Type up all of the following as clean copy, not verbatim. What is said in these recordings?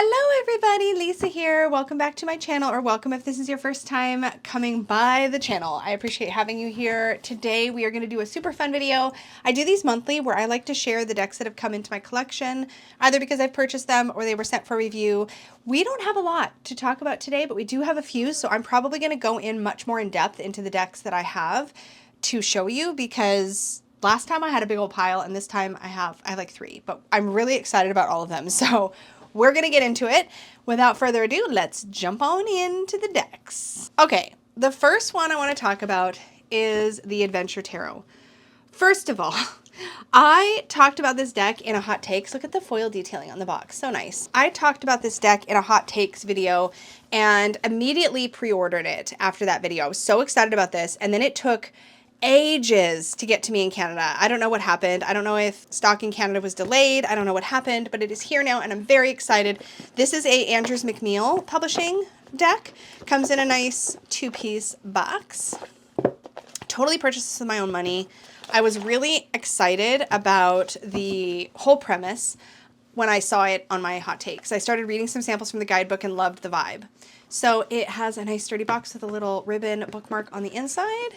Hello everybody, Lisa here. Welcome back to my channel, or welcome if this is your first time coming by the channel. I appreciate having you here. Today we are going to do a super fun video. I do these monthly where I like to share the decks that have come into my collection, either because I've purchased them or they were sent for review. We don't have a lot to talk about today, but we do have a few, so I'm probably going to go in much more in depth into the decks that I have to show you, because last time I had a big old pile and this time I have like 3, but I'm really excited about all of them. So we're going to get into it. Without further ado, let's jump on into the decks. Okay, the first one I want to talk about is the Adventure Tarot. First of all, I talked about this deck in a hot takes. Look at the foil detailing on the box. So nice. I talked about this deck in a hot takes video and immediately pre-ordered it after that video. I was so excited about this, and then it took ages to get to me in Canada. I don't know what happened. I don't know if stock in Canada was delayed. I don't know what happened, but it is here now and I'm very excited. This is a Andrews McMeel publishing deck. Comes in a nice 2-piece box. Totally purchased this with my own money. I was really excited about the whole premise when I saw it on my hot takes. I started reading some samples from the guidebook and loved the vibe. So it has a nice sturdy box with a little ribbon bookmark on the inside.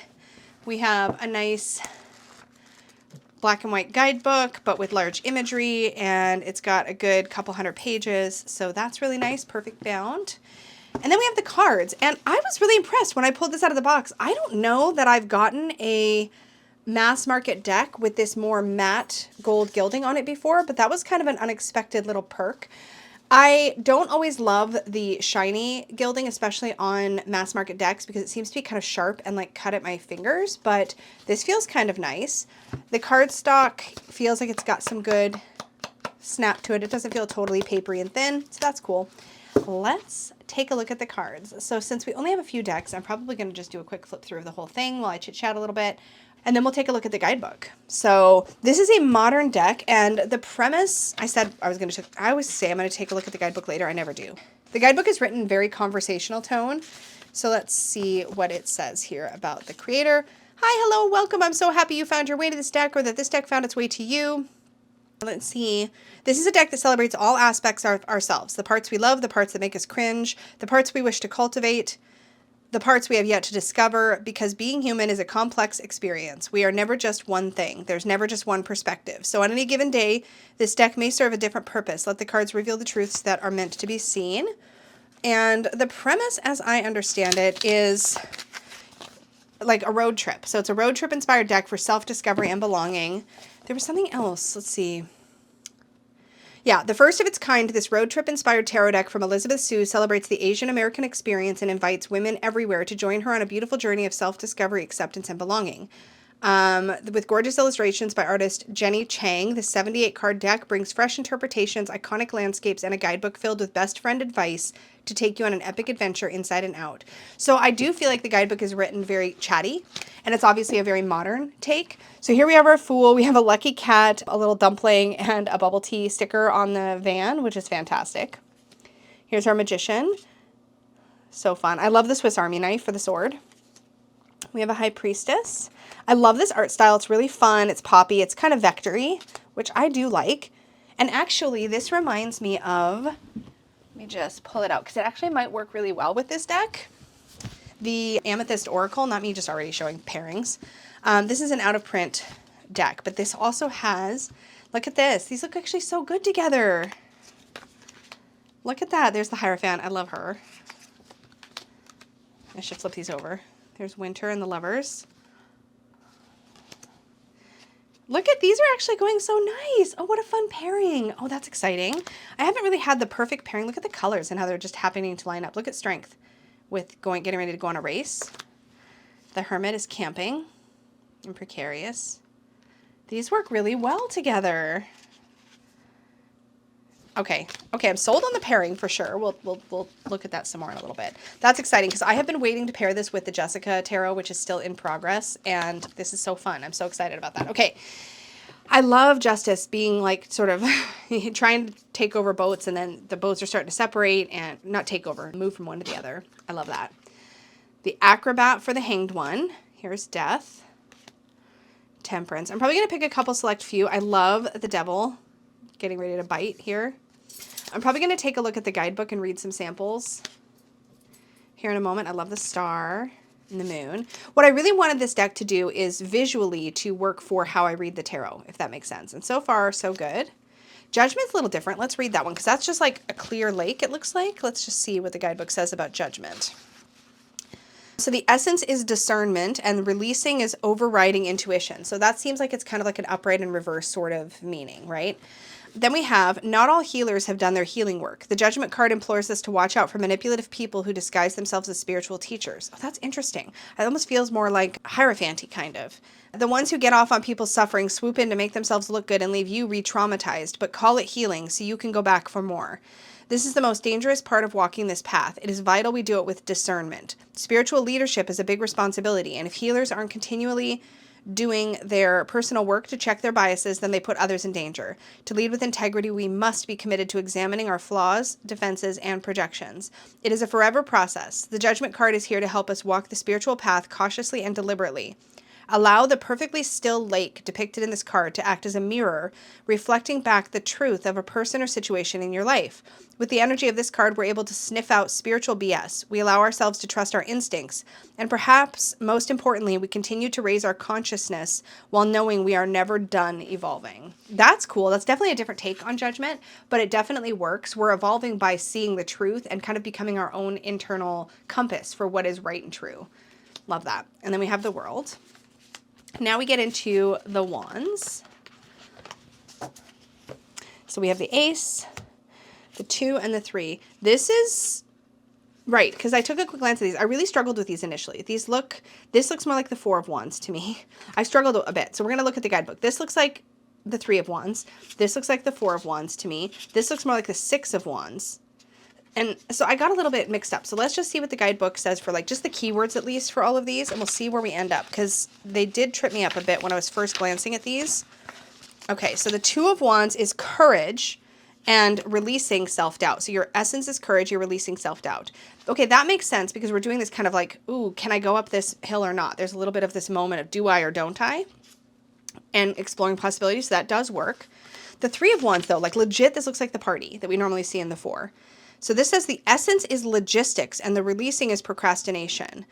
We have a nice black and white guidebook, but with large imagery, and it's got a good couple hundred pages, so that's really nice, perfect bound. And then we have the cards, and I was really impressed when I pulled this out of the box. I don't know that I've gotten a mass market deck with this more matte gold gilding on it before, but that was kind of an unexpected little perk. I don't always love the shiny gilding, especially on mass market decks, because it seems to be kind of sharp and like cut at my fingers, but this feels kind of nice. The cardstock feels like it's got some good snap to it. It doesn't feel totally papery and thin, so that's cool. Let's take a look at the cards. So since we only have a few decks, I'm probably going to just do a quick flip through of the whole thing while I chit chat a little bit. And then we'll take a look at the guidebook. So this is a modern deck, and the premise, I always say I'm going to take a look at the guidebook later. I never do. The guidebook is written in very conversational tone. So let's see what it says here about the creator. Hi, hello, welcome. I'm so happy you found your way to this deck, or that this deck found its way to you. Let's see. This is a deck that celebrates all aspects of ourselves. The parts we love, the parts that make us cringe, the parts we wish to cultivate, the parts we have yet to discover, because being human is a complex experience. We are never just one thing. There's never just one perspective. So on any given day, this deck may serve a different purpose. Let the cards reveal the truths that are meant to be seen. And the premise, as I understand it, is like a road trip. So it's a road trip inspired deck for self-discovery and belonging. There was something else. Let's see. Yeah, the first of its kind, this road trip inspired tarot deck from Elizabeth Sue celebrates the Asian American experience and invites women everywhere to join her on a beautiful journey of self-discovery, acceptance, and belonging. With gorgeous illustrations by artist Jenny Chang, the 78-card deck brings fresh interpretations, iconic landscapes, and a guidebook filled with best friend advice to take you on an epic adventure inside and out. So I do feel like the guidebook is written very chatty, and it's obviously a very modern take. So here we have our Fool, we have a lucky cat, a little dumpling, and a bubble tea sticker on the van, which is fantastic. Here's our Magician. So fun. I love the Swiss Army knife for the sword. We have a High Priestess. I love this art style. It's really fun. It's poppy. It's kind of vectory, which I do like. And actually, this reminds me of, let me just pull it out, because it actually might work really well with this deck. The Amethyst Oracle, not me just already showing pairings. This is an out-of-print deck, but this also has, look at this. These look actually so good together. Look at that. There's the Hierophant. I love her. I should flip these over. There's Winter and the Lovers. Look at, these are actually going so nice. Oh, what a fun pairing. Oh, that's exciting. I haven't really had the perfect pairing. Look at the colors and how they're just happening to line up. Look at Strength with getting ready to go on a race. The Hermit is camping and Precarious. These work really well together. Okay, I'm sold on the pairing for sure. We'll look at that some more in a little bit. That's exciting because I have been waiting to pair this with the Jessica Tarot, which is still in progress, and this is so fun. I'm so excited about that. Okay, I love Justice being like sort of trying to take over boats, and then the boats are starting to separate and not take over, move from one to the other. I love that. The Acrobat for the Hanged One. Here's Death. Temperance. I'm probably going to pick a couple select few. I love the Devil getting ready to bite here. I'm probably going to take a look at the guidebook and read some samples here in a moment. I love the star and the moon. What I really wanted this deck to do is visually to work for how I read the tarot, if that makes sense. And so far, so good. Judgment's a little different. Let's read that one because that's just like a clear lake, it looks like. Let's just see what the guidebook says about judgment. So the essence is discernment and releasing is overriding intuition. So that seems like it's kind of like an upright and reverse sort of meaning, right? Then we have, not all healers have done their healing work. The judgment card implores us to watch out for manipulative people who disguise themselves as spiritual teachers. Oh, that's interesting. It almost feels more like hierophanty kind of. The ones who get off on people's suffering swoop in to make themselves look good and leave you re-traumatized, but call it healing so you can go back for more. This is the most dangerous part of walking this path. It is vital we do it with discernment. Spiritual leadership is a big responsibility, and if healers aren't continually doing their personal work to check their biases, then they put others in danger. To lead with integrity, we must be committed to examining our flaws, defenses, and projections. It is a forever process. The Judgment card is here to help us walk the spiritual path cautiously and deliberately. Allow the perfectly still lake depicted in this card to act as a mirror, reflecting back the truth of a person or situation in your life. With the energy of this card, we're able to sniff out spiritual BS. We allow ourselves to trust our instincts. And perhaps, most importantly, we continue to raise our consciousness while knowing we are never done evolving. That's cool. That's definitely a different take on judgment, but it definitely works. We're evolving by seeing the truth and kind of becoming our own internal compass for what is right and true. Love that. And then we have the world. Now we get into the wands. So we have the ace, the 2, and the 3. This is right, because I took a quick glance at these. I really struggled with these initially. This looks more like the 4 of wands to me. I struggled a bit. So we're going to look at the guidebook. This looks like the 3 of wands. This looks like the 4 of wands to me. This looks more like the 6 of wands. And so I got a little bit mixed up. So let's just see what the guidebook says for like just the keywords at least for all of these. And we'll see where we end up because they did trip me up a bit when I was first glancing at these. Okay, so the 2 of wands is courage and releasing self-doubt. So your essence is courage, you're releasing self-doubt. Okay, that makes sense because we're doing this kind of like, ooh, can I go up this hill or not? There's a little bit of this moment of do I or don't I? And exploring possibilities, so that does work. The 3 of wands though, like legit, this looks like the party that we normally see in the 4. So this says the essence is logistics and the releasing is procrastination.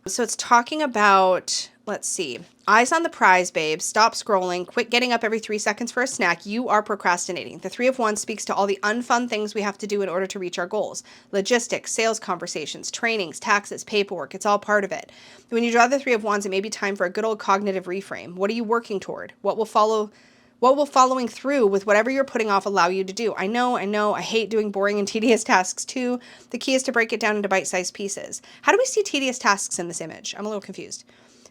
So it's talking about, let's see, eyes on the prize, babe. Stop scrolling. Quit getting up every 3 seconds for a snack. You are procrastinating. The 3 of wands speaks to all the unfun things we have to do in order to reach our goals. Logistics, sales conversations, trainings, taxes, paperwork. It's all part of it. When you draw the 3 of wands, it may be time for a good old cognitive reframe. What are you working toward? What will following through with whatever you're putting off allow you to do? I know, I hate doing boring and tedious tasks too. The key is to break it down into bite-sized pieces. How do we see tedious tasks in this image? I'm a little confused.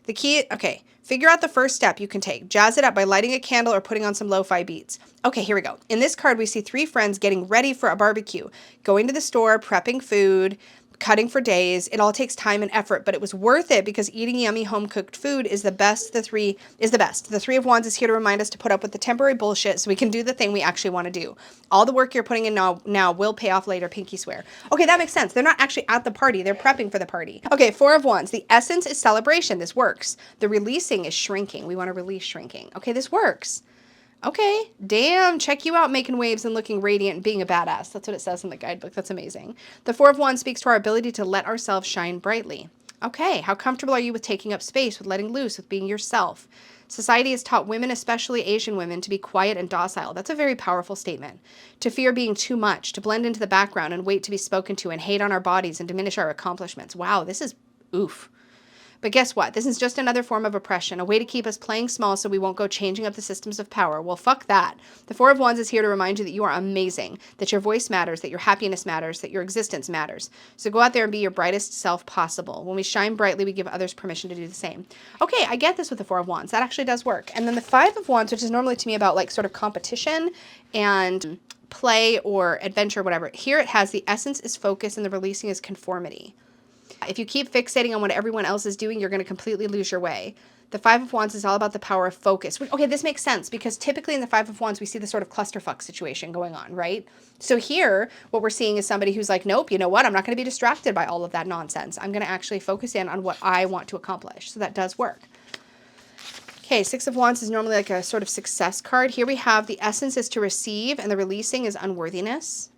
The key, okay, figure out the first step you can take. Jazz it up by lighting a candle or putting on some lo-fi beats. Okay, here we go. In this card, we see 3 friends getting ready for a barbecue, going to the store, prepping food, cutting for days. It all takes time and effort, but it was worth it because eating yummy home-cooked food is the best. The 3 is the best. The 3 of wands is here to remind us to put up with the temporary bullshit so we can do the thing we actually want to do. All the work you're putting in now will pay off later, pinky swear. Okay, that makes sense. They're not actually at the party. They're prepping for the party. Okay, 4 of wands. The essence is celebration. This works. The releasing is shrinking. We want to release shrinking. Okay, this works. Okay, damn, check you out making waves and looking radiant and being a badass. That's what it says in the guidebook. That's amazing. The 4 of wands speaks to our ability to let ourselves shine brightly. Okay, how comfortable are you with taking up space, with letting loose, with being yourself? Society has taught women, especially Asian women, to be quiet and docile. That's a very powerful statement. To fear being too much, to blend into the background and wait to be spoken to and hate on our bodies and diminish our accomplishments. Wow, this is oof. But guess what? This is just another form of oppression, a way to keep us playing small so we won't go changing up the systems of power. Well, fuck that. The 4 of wands is here to remind you that you are amazing, that your voice matters, that your happiness matters, that your existence matters. So go out there and be your brightest self possible. When we shine brightly, we give others permission to do the same. Okay, I get this with the 4 of wands. That actually does work. And then the 5 of wands, which is normally to me about like sort of competition and play or adventure, whatever. Here it has the essence is focus and the releasing is conformity. If you keep fixating on what everyone else is doing, you're going to completely lose your way. The 5 of wands is all about the power of focus. Okay, this makes sense because typically in the 5 of wands, we see this sort of clusterfuck situation going on, right? So here, what we're seeing is somebody who's like, nope, you know what? I'm not going to be distracted by all of that nonsense. I'm going to actually focus in on what I want to accomplish. So that does work. Okay, 6 of wands is normally like a sort of success card. Here we have the essence is to receive and the releasing is unworthiness.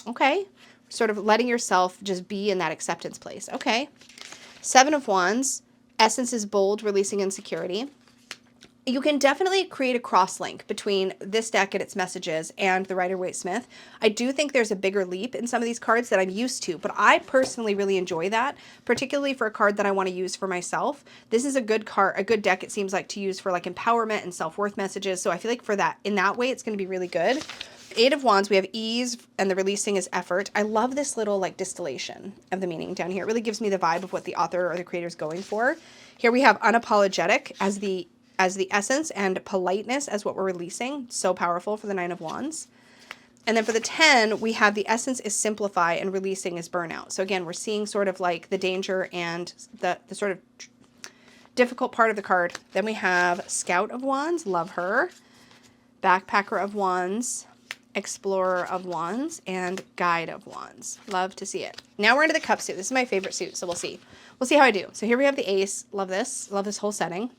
Okay. Sort of letting yourself just be in that acceptance place. Okay. Seven of Wands. Essence is bold, releasing insecurity. You can definitely create a cross-link between this deck and its messages and the Rider-Waite-Smith. I do think there's a bigger leap in some of these cards that I'm used to, but I personally really enjoy that, particularly for a card that I want to use for myself. This is a good card, a good deck, it seems like, to use for like empowerment and self-worth messages. So I feel like for that, in that way, it's going to be really good. Eight of Wands, we have ease, and the releasing is effort. I love this little like distillation of the meaning down here. It really gives me the vibe of what the author or the creator is going for. Here we have unapologetic as the essence, and politeness as what we're releasing. So powerful for the Nine of Wands. And then for the 10, we have the essence is simplify and releasing is burnout. So again, we're seeing sort of like the danger and the sort of difficult part of the card. Then we have Scout of Wands, love her. Backpacker of Wands, Explorer of Wands, and Guide of Wands. Love to see it. Now we're into the Cup suit. This is my favorite suit, so we'll see. We'll see how I do. So here we have the Ace. Love this. Love this whole setting.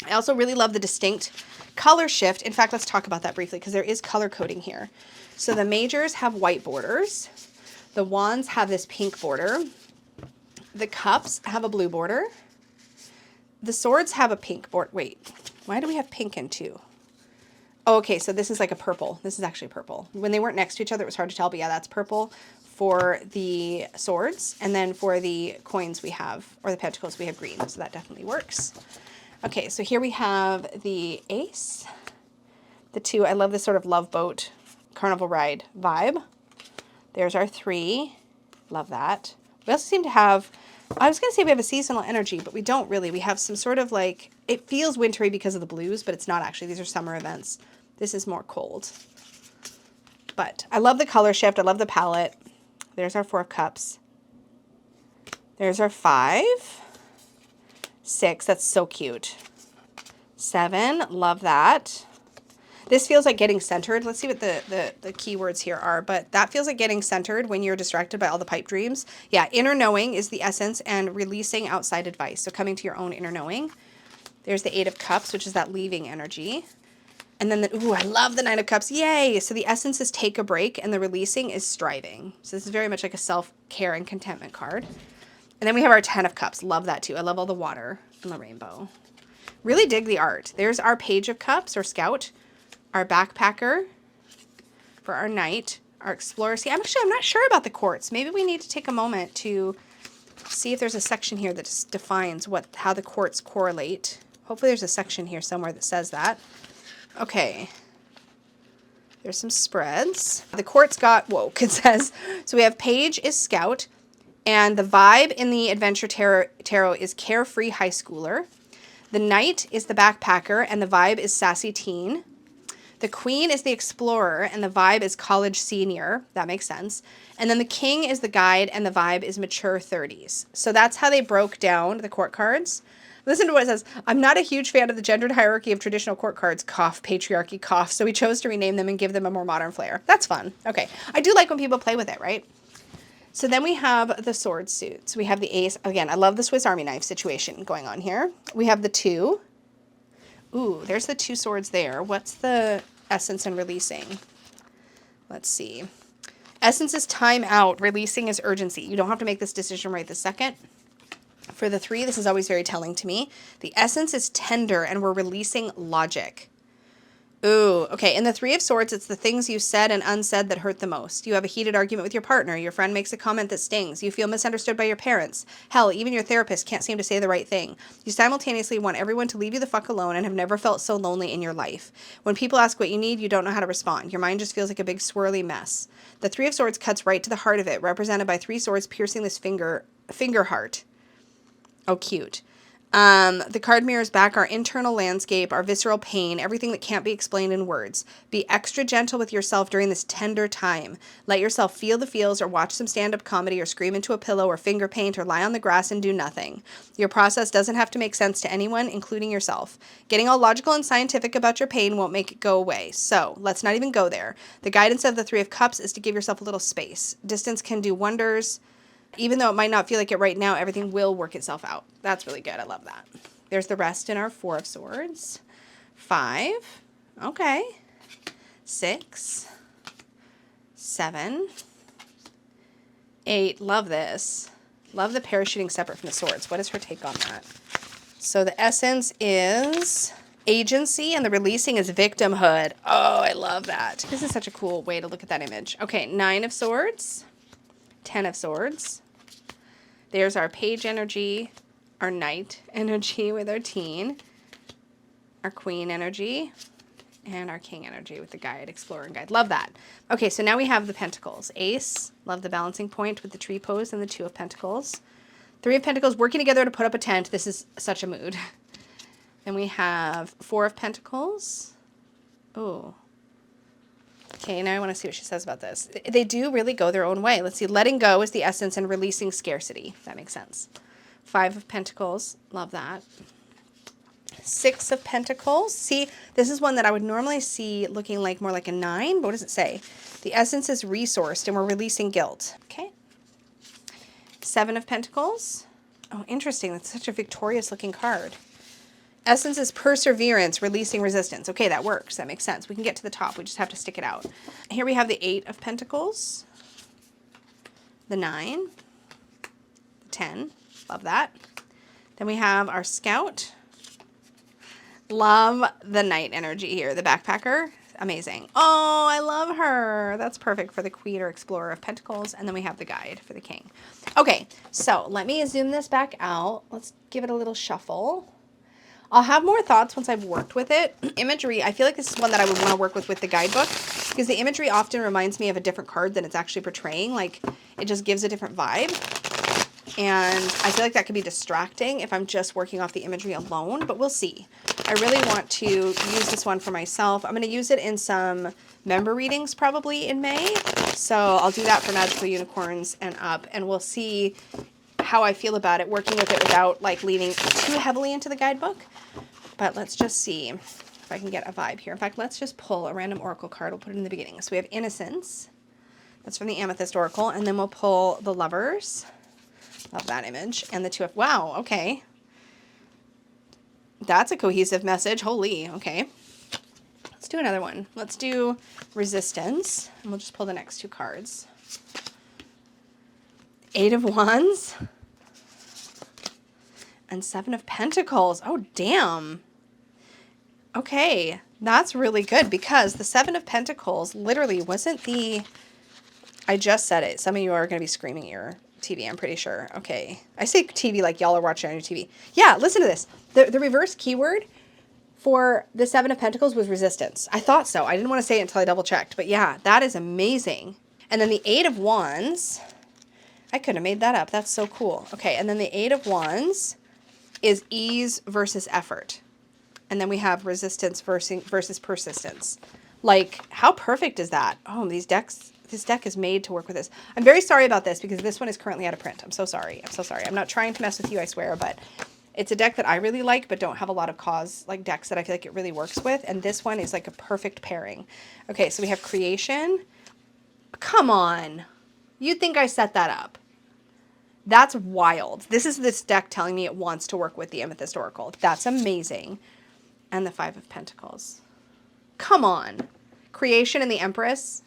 I also really love the distinct color shift. In fact, let's talk about that briefly because there is color coding here. So the majors have white borders. The wands have this pink border. The cups have a blue border. The swords have a pink border. Wait, why do we have pink in two? Oh, okay, so this is like a purple. This is actually purple. When they weren't next to each other, it was hard to tell, but yeah, that's purple for the swords. And then for the coins we have, or the pentacles, we have green. So that definitely works. Okay, so here we have the Ace, the 2. I love this sort of love boat carnival ride vibe. There's our 3. Love that. We also seem to have, I was going to say we have a seasonal energy, but we don't really. We have some sort of like, it feels wintry because of the blues, but it's not actually. These are summer events. This is more cold. But I love the color shift. I love the palette. There's our 4 of Cups. There's our 5. 6, that's so cute. 7, love that. This feels like getting centered. Let's see what the keywords here are, but that feels like getting centered when you're distracted by all the pipe dreams. Yeah, inner knowing is the essence and releasing outside advice. So coming to your own inner knowing. There's the 8 of Cups, which is that leaving energy. And then, ooh, I love the 9 of Cups. Yay! So the essence is take a break and the releasing is striving. So this is very much like a self-care and contentment card. And then we have our 10 of Cups. Love that too. I love all the water and the rainbow. Really dig the art. There's our Page of Cups or Scout, our Backpacker for our Knight, our Explorer. See, I'm not sure about the quartz. Maybe we need to take a moment to see if there's a section here that just defines how the quartz correlate. Hopefully there's a section here somewhere that says that. Okay. There's some spreads. The quartz got woke, it says. So we have Page is Scout. And the vibe in the Adventure Tarot is carefree high schooler. The Knight is the backpacker, and the vibe is sassy teen. The Queen is the explorer, and the vibe is college senior. That makes sense. And then the King is the guide, and the vibe is mature 30s. So that's how they broke down the court cards. Listen to what it says. I'm not a huge fan of the gendered hierarchy of traditional court cards. Cough, patriarchy, cough. So we chose to rename them and give them a more modern flair. That's fun. Okay. I do like when people play with it, right? So then we have the sword suit. So we have the Ace. Again, I love the Swiss Army knife situation going on here. We have the 2. Ooh, there's the 2 swords there. What's the essence and releasing? Let's see. Essence is time out. Releasing is urgency. You don't have to make this decision right this second. For the 3, this is always very telling to me. The essence is tender, and we're releasing logic. Ooh, okay. In the 3 of Swords, it's the things you said and unsaid that hurt the most. You have a heated argument with your partner. Your friend makes a comment that stings. You feel misunderstood by your parents. Hell, even your therapist can't seem to say the right thing. You simultaneously want everyone to leave you the fuck alone and have never felt so lonely in your life. When people ask what you need, you don't know how to respond. Your mind just feels like a big swirly mess. The 3 of Swords cuts right to the heart of it, represented by 3 swords piercing this finger heart. Oh, cute. The card mirrors back our internal landscape, our visceral pain, everything that can't be explained in words. Be extra gentle with yourself during this tender time. Let yourself feel the feels or watch some stand-up comedy or scream into a pillow or finger paint or lie on the grass and do nothing. Your process doesn't have to make sense to anyone, including yourself. Getting all logical and scientific about your pain won't make it go away. So let's not even go there. The guidance of the 3 of Cups is to give yourself a little space. Distance can do wonders. Even though it might not feel like it right now, everything will work itself out. That's really good. I love that. There's the rest in our 4 of Swords. 5. Okay. 6. 7. 8. Love this. Love the parachuting separate from the swords. What is her take on that? So the essence is agency and the releasing is victimhood. Oh, I love that. This is such a cool way to look at that image. Okay, 9 of swords, 10 of swords. There's our page energy, our knight energy with our teen, our queen energy, and our king energy with the guide, explorer, and guide. Love that. Okay, so now we have the pentacles. Ace, love the balancing point with the tree pose and the 2 of pentacles. 3 of pentacles working together to put up a tent. This is such a mood. Then we have 4 of pentacles. Oh. Okay, now I want to see what she says about this. They do really go their own way. Let's see. Letting go is the essence and releasing scarcity. That makes sense. 5 of pentacles. Love that. 6 of pentacles. See, this is one that I would normally see looking like more like a 9, but what does it say? The essence is resourced and we're releasing guilt. Okay. 7 of pentacles. Oh, interesting. That's such a victorious looking card. Essence is perseverance, releasing resistance. Okay, that works. That makes sense. We can get to the top. We just have to stick it out. Here we have the 8 of pentacles. The 9. The 10. Love that. Then we have our scout. Love the knight energy here. The backpacker. Amazing. Oh, I love her. That's perfect for the queen or explorer of pentacles. And then we have the guide for the king. Okay, so let me zoom this back out. Let's give it a little shuffle. I'll have more thoughts once I've worked with it. Imagery, I feel like this is one that I would want to work with the guidebook because the imagery often reminds me of a different card than it's actually portraying. Like, it just gives a different vibe. And I feel like that could be distracting if I'm just working off the imagery alone, but we'll see. I really want to use this one for myself. I'm going to use it in some member readings probably in May. So I'll do that for Magical Unicorns and up, and we'll see how I feel about it, working with it without like leaning too heavily into the guidebook. But let's just see if I can get a vibe here. In fact, let's just pull a random oracle card. We'll put it in the beginning. So we have Innocence. That's from the Amethyst Oracle. And then we'll pull the Lovers. Love that image. And the 2 of... Wow, okay. That's a cohesive message. Holy, okay. Let's do another one. Let's do Resistance. And we'll just pull the next 2 cards. 8 of Wands. And 7 of Pentacles. Oh, damn. Okay, that's really good because the 7 of Pentacles literally wasn't the... I just said it. Some of you are going to be screaming at your TV, I'm pretty sure. Okay. I say TV like y'all are watching on your TV. Yeah, listen to this. The reverse keyword for the 7 of Pentacles was resistance. I thought so. I didn't want to say it until I double checked. But yeah, that is amazing. And then the 8 of Wands... I couldn't have made that up. That's so cool. Okay, and then the 8 of Wands is ease versus effort. And then we have resistance versus persistence. Like, how perfect is that? Oh, this deck is made to work with this. I'm very sorry about this because this one is currently out of print. I'm so sorry. I'm so sorry. I'm not trying to mess with you, I swear, but it's a deck that I really like but don't have a lot of like decks that I feel like it really works with. And this one is like a perfect pairing. Okay, so we have Creation. Come on. You'd think I set that up. That's wild. This is this deck telling me it wants to work with the Amethyst Oracle. That's amazing. And the 5 of Pentacles. Come on. Creation and the Empress.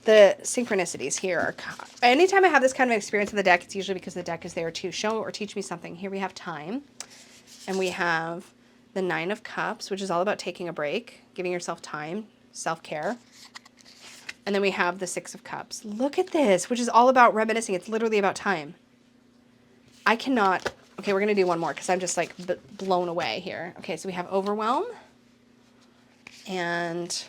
The synchronicities here are... Anytime I have this kind of experience in the deck, it's usually because the deck is there to show or teach me something. Here we have Time. And we have the 9 of Cups, which is all about taking a break, giving yourself time, self-care. And then we have the 6 of Cups. Look at this, which is all about reminiscing. It's literally about time. I cannot... Okay, we're going to do one more because I'm just like blown away here. Okay, so we have Overwhelm. And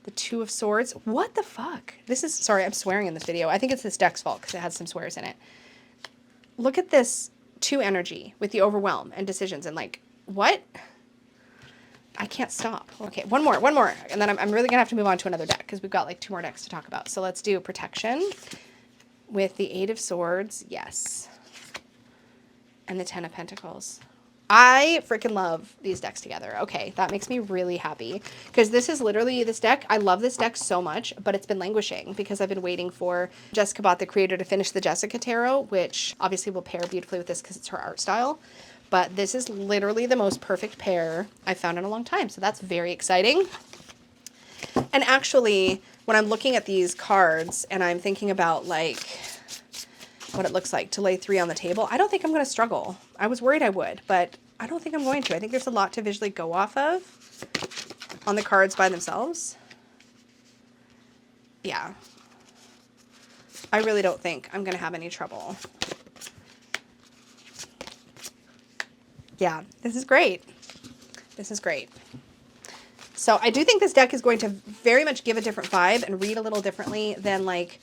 the 2 of Swords. What the fuck? This is... Sorry, I'm swearing in this video. I think it's this deck's fault because it has some swears in it. Look at this 2 energy with the Overwhelm and decisions. And like, what? I can't stop. Okay, one more. And then I'm really going to have to move on to another deck because we've got like 2 more decks to talk about. So let's do Protection with the 8 of Swords. Yes. And the 10 of Pentacles. I freaking love these decks together. Okay, that makes me really happy because this is literally this deck. I love this deck so much, but it's been languishing because I've been waiting for Jessica Bott, the creator, to finish the Jessica Tarot, which obviously will pair beautifully with this because it's her art style. But this is literally the most perfect pair I've found in a long time. So that's very exciting. And actually, when I'm looking at these cards and I'm thinking about like what it looks like to lay 3 on the table, I don't think I'm going to struggle. I was worried I would, but I don't think I'm going to. I think there's a lot to visually go off of on the cards by themselves. Yeah. I really don't think I'm going to have any trouble. Yeah, this is great. This is great. So I do think this deck is going to very much give a different vibe and read a little differently than like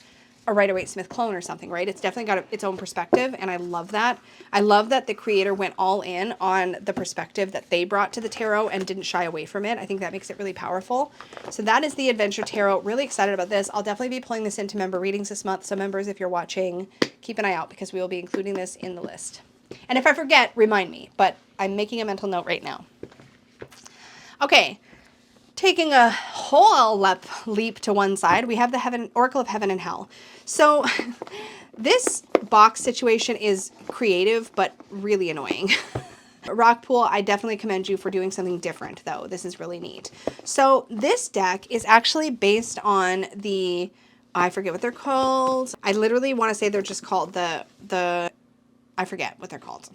a Rider-Waite-Smith clone or something, right? It's definitely got its own perspective, and I love that. I love that the creator went all in on the perspective that they brought to the tarot and didn't shy away from it. I think that makes it really powerful. So that is the Adventure Tarot. Really excited about this. I'll definitely be pulling this into member readings this month. So members, if you're watching, keep an eye out because we will be including this in the list. And if I forget, remind me, but I'm making a mental note right now. Okay. Taking a whole leap to one side, we have the Oracle of Heaven and Hell. So this box situation is creative, but really annoying. Rockpool, I definitely commend you for doing something different, though. This is really neat. So this deck is actually based on the, I forget what they're called. I literally want to say they're just called I forget what they're called.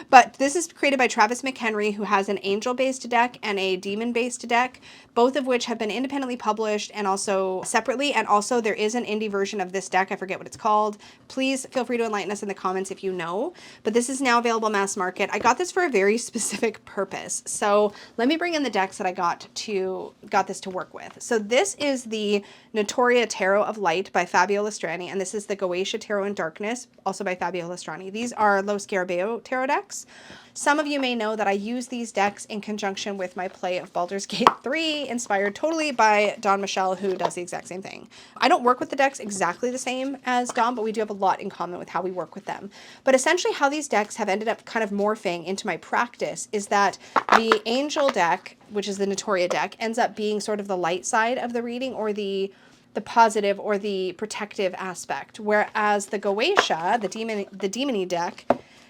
But this is created by Travis McHenry, who has an angel-based deck and a demon-based deck, both of which have been independently published and also separately. And also there is an indie version of this deck. I forget what it's called. Please feel free to enlighten us in the comments if you know. But this is now available mass market. I got this for a very specific purpose. So let me bring in the decks that I got this to work with. So this is the Notoria Tarot of Light by Fabio Lestrani, and this is the Goetia Tarot in Darkness, also by Fabio Lestrani. These are Lo Scarabeo tarot decks. Some of you may know that I use these decks in conjunction with my play of Baldur's Gate 3, inspired totally by Don Michel, who does the exact same thing. I don't work with the decks exactly the same as Don, but we do have a lot in common with how we work with them. But essentially how these decks have ended up kind of morphing into my practice is that the Angel deck, which is the Notoria deck, ends up being sort of the light side of the reading, or the positive or the protective aspect, whereas the Goetia, the demony deck,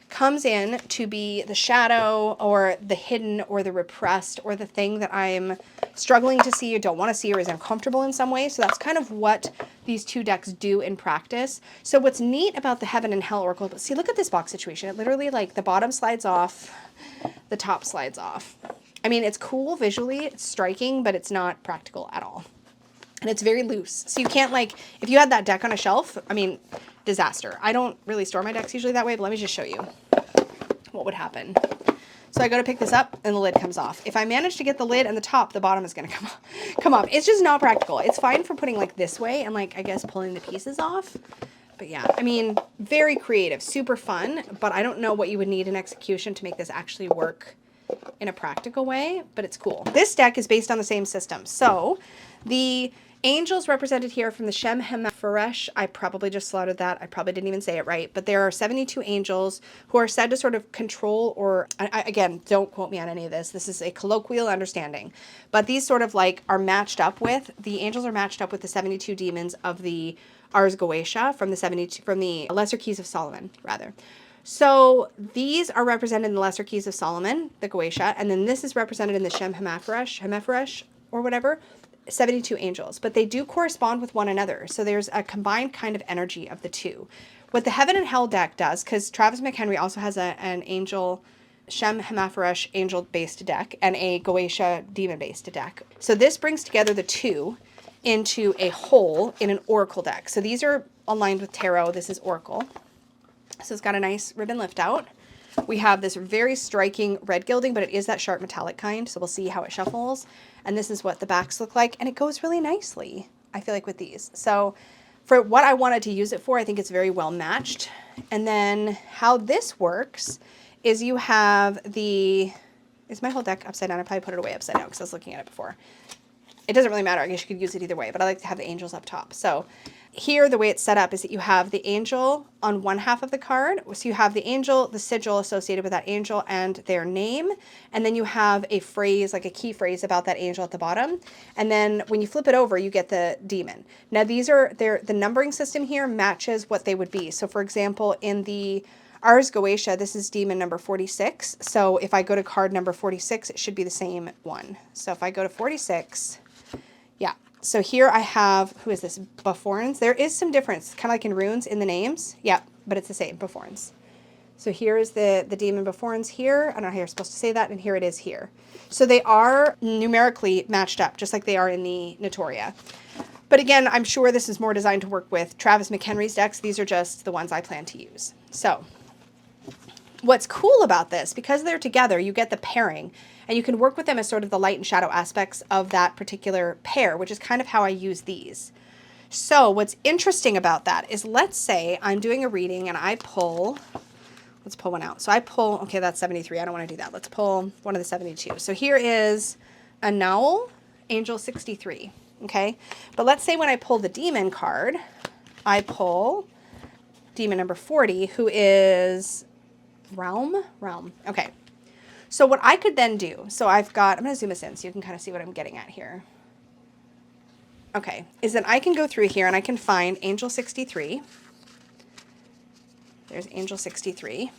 comes in to be the shadow or the hidden or the repressed or the thing that I'm struggling to see or don't want to see or is uncomfortable in some way. So that's kind of what these two decks do in practice. So what's neat about the Heaven and Hell Oracle, but see, look at this box situation. It literally, like, the bottom slides off, the top slides off. I mean, it's cool visually, it's striking, but it's not practical at all. And it's very loose. So you can't, like, if you had that deck on a shelf, I mean, disaster. I don't really store my decks usually that way, but let me just show you what would happen. So I go to pick this up and the lid comes off. If I manage to get the lid and the top, the bottom is going to come up. It's just not practical. It's fine for putting like this way and like, I guess, pulling the pieces off. But yeah, I mean, very creative, super fun, but I don't know what you would need in execution to make this actually work in a practical way, but it's cool. This deck is based on the same system. So the angels represented here from the Shem Hemafaresh. I probably just slaughtered that. I probably didn't even say it right, but there are 72 angels who are said to sort of control, or again, don't quote me on any of this. This is a colloquial understanding, but these sort of like are matched up with, the angels are matched up with the 72 demons of the Ars Goetia from the Lesser Keys of Solomon, rather. So these are represented in the Lesser Keys of Solomon, the Goetia, and then this is represented in the Shem Hemafaresh, or whatever, 72 angels, but they do correspond with one another. So there's a combined kind of energy of the two. What the Heaven and Hell deck does, because Travis McHenry also has an angel, Shem Hemafaresh angel-based deck and a Goetia demon-based deck. So this brings together the two into a whole in an oracle deck. So these are aligned with tarot. This is oracle. So it's got a nice ribbon lift out. We have this very striking red gilding, but it is that sharp metallic kind. So we'll see how it shuffles. And this is what the backs look like. And it goes really nicely, I feel like, with these. So for what I wanted to use it for, I think it's very well matched. And then how this works is you have the, is my whole deck upside down? I probably put it away upside down because I was looking at it before. It doesn't really matter. I guess you could use it either way, but I like to have the angels up top. So here, the way it's set up is that you have the angel on one half of the card. So you have the angel, the sigil associated with that angel and their name. And then you have a phrase, like a key phrase about that angel at the bottom. And then when you flip it over, you get the demon. Now these are, the numbering system here matches what they would be. So for example, in the Ars Goetia, this is demon number 46. So if I go to card number 46, it should be the same one. So if I go to 46, yeah. So here I have, who is this? Baforans. There is some difference, kind of like in runes in the names. Yeah, but it's the same, Baforans. So here is the demon Baforans here. I don't know how you're supposed to say that, and here it is here. So they are numerically matched up, just like they are in the Notoria. But again, I'm sure this is more designed to work with Travis McHenry's decks. These are just the ones I plan to use. So what's cool about this, because they're together, you get the pairing, and you can work with them as sort of the light and shadow aspects of that particular pair, which is kind of how I use these. So what's interesting about that is, let's say I'm doing a reading and I pull, let's pull one out. So I pull, okay, that's 73. I don't want to do that. Let's pull one of the 72. So here is a Nowl, Angel 63, okay? But let's say when I pull the demon card, I pull demon number 40, who is Realm. Okay. So what I could then do, so I've got, I'm going to zoom this in so you can kind of see what I'm getting at here. Okay, is that I can go through here and I can find Angel 63. There's Angel 63.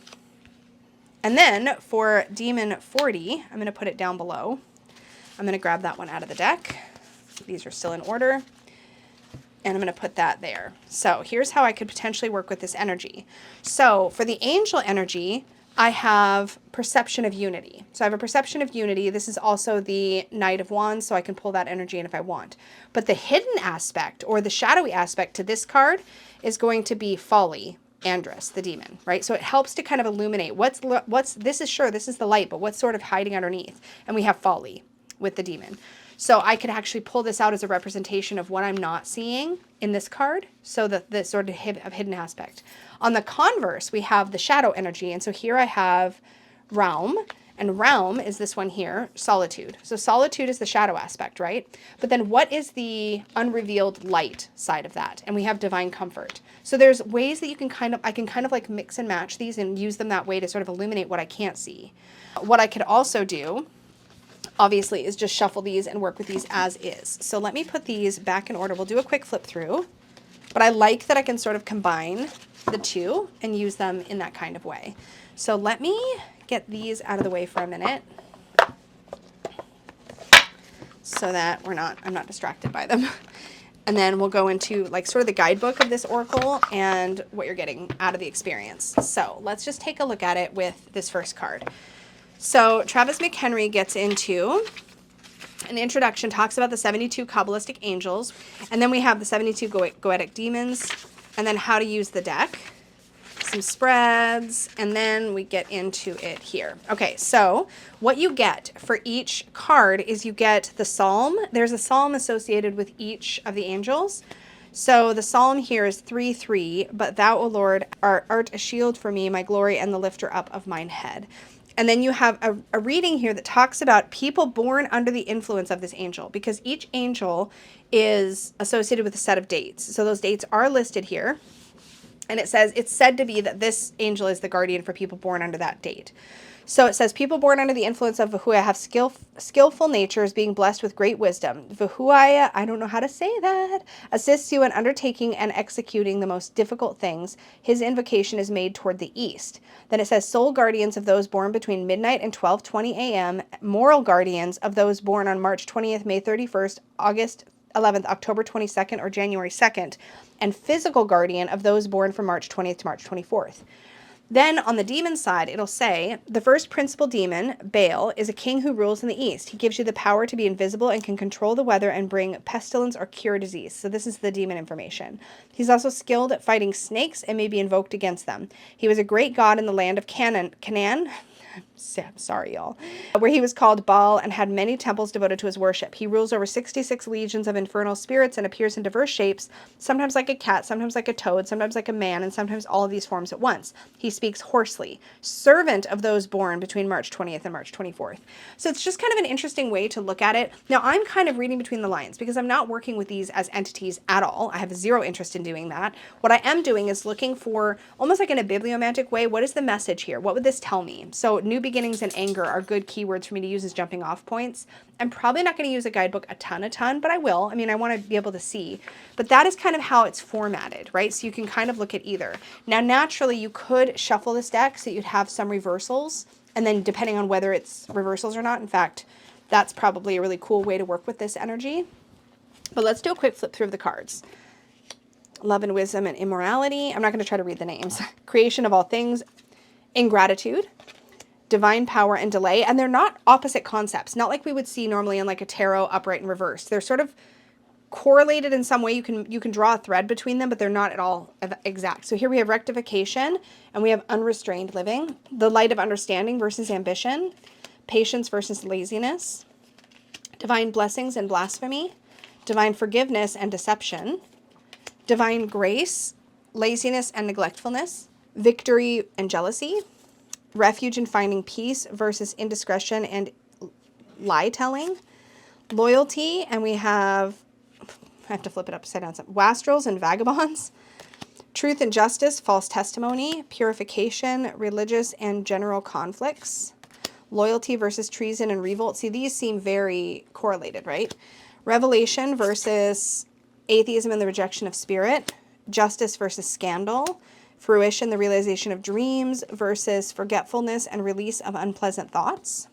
And then for Demon 40, I'm going to put it down below. I'm going to grab that one out of the deck. These are still in order. And I'm going to put that there. So here's how I could potentially work with this energy. So for the angel energy, I have Perception of Unity. So I have a Perception of Unity. This is also the Knight of Wands, so I can pull that energy in if I want. But the hidden aspect, or the shadowy aspect to this card, is going to be Folly, Andrus, the demon, right? So it helps to kind of illuminate what's this is the light, but what's sort of hiding underneath. And we have Folly with the demon. So I could actually pull this out as a representation of what I'm not seeing in this card, so that the sort of hidden aspect. On the converse, we have the shadow energy, and so here I have Realm, and Realm is this one here, Solitude. So Solitude is the shadow aspect, right? But then what is the unrevealed light side of that? And we have Divine Comfort. So there's ways that you can I can kind of like mix and match these and use them that way to sort of illuminate what I can't see. What I could also do, obviously, is just shuffle these and work with these as is. So let me put these back in order. We'll do a quick flip through, but I like that I can sort of combine the two and use them in that kind of way. So let me get these out of the way for a minute so that I'm not distracted by them. And then we'll go into like sort of the guidebook of this oracle and what you're getting out of the experience. So let's just take a look at it with this first card. So Travis McHenry gets into an introduction, talks about the 72 Kabbalistic angels, and then we have the 72 Goetic demons, and then how to use the deck, some spreads, and then we get into it here. Okay, so what you get for each card is you get the psalm. There's a psalm associated with each of the angels. So the psalm here is 3:3, but thou, O Lord, art a shield for me, my glory, and the lifter up of mine head. And then you have a reading here that talks about people born under the influence of this angel, because each angel is associated with a set of dates. So those dates are listed here. And it says, it's said to be that this angel is the guardian for people born under that date. So it says, people born under the influence of Vahuaya have skillful natures, being blessed with great wisdom. Vahuaya, I don't know how to say that, assists you in undertaking and executing the most difficult things. His invocation is made toward the east. Then it says, sole guardians of those born between midnight and 12:20 a.m., moral guardians of those born on March 20th, May 31st, August 11th, October 22nd, or January 2nd, and physical guardian of those born from March 20th to March 24th. Then on the demon side, it'll say, the first principal demon, Baal, is a king who rules in the east. He gives you the power to be invisible and can control the weather and bring pestilence or cure disease. So this is the demon information. He's also skilled at fighting snakes and may be invoked against them. He was a great god in the land of Canaan. Sorry, y'all. Where he was called Baal and had many temples devoted to his worship. He rules over 66 legions of infernal spirits and appears in diverse shapes, sometimes like a cat, sometimes like a toad, sometimes like a man, and sometimes all of these forms at once. He speaks hoarsely. Servant of those born between March 20th and March 24th. So it's just kind of an interesting way to look at it. Now, I'm kind of reading between the lines because I'm not working with these as entities at all. I have zero interest in doing that. What I am doing is looking for, almost like in a bibliomantic way, what is the message here? What would this tell me? So new beginnings and anger are good keywords for me to use as jumping off points. I'm probably not going to use a guidebook a ton, but I will. I mean, I want to be able to see. But that is kind of how it's formatted, right? So you can kind of look at either. Now, naturally, you could shuffle this deck so you'd have some reversals, and then depending on whether it's reversals or not, in fact, that's probably a really cool way to work with this energy. But let's do a quick flip through of the cards. Love and wisdom and immorality. I'm not going to try to read the names. Creation of all things. Ingratitude. Divine power and delay. And they're not opposite concepts. Not like we would see normally in like a tarot upright and reversed. They're sort of correlated in some way. You can draw a thread between them, but they're not at all exact. So here we have rectification and we have unrestrained living. The light of understanding versus ambition. Patience versus laziness. Divine blessings and blasphemy. Divine forgiveness and deception. Divine grace, laziness and neglectfulness. Victory and jealousy. Refuge and finding peace versus indiscretion and lie telling. Loyalty, and we have, I have to flip it upside down, wastrels and vagabonds. Truth and justice, false testimony. Purification, religious and general conflicts. Loyalty versus treason and revolt. See, these seem very correlated, right? Revelation versus atheism and the rejection of spirit. Justice versus scandal. Fruition, the realization of dreams versus forgetfulness and release of unpleasant thoughts.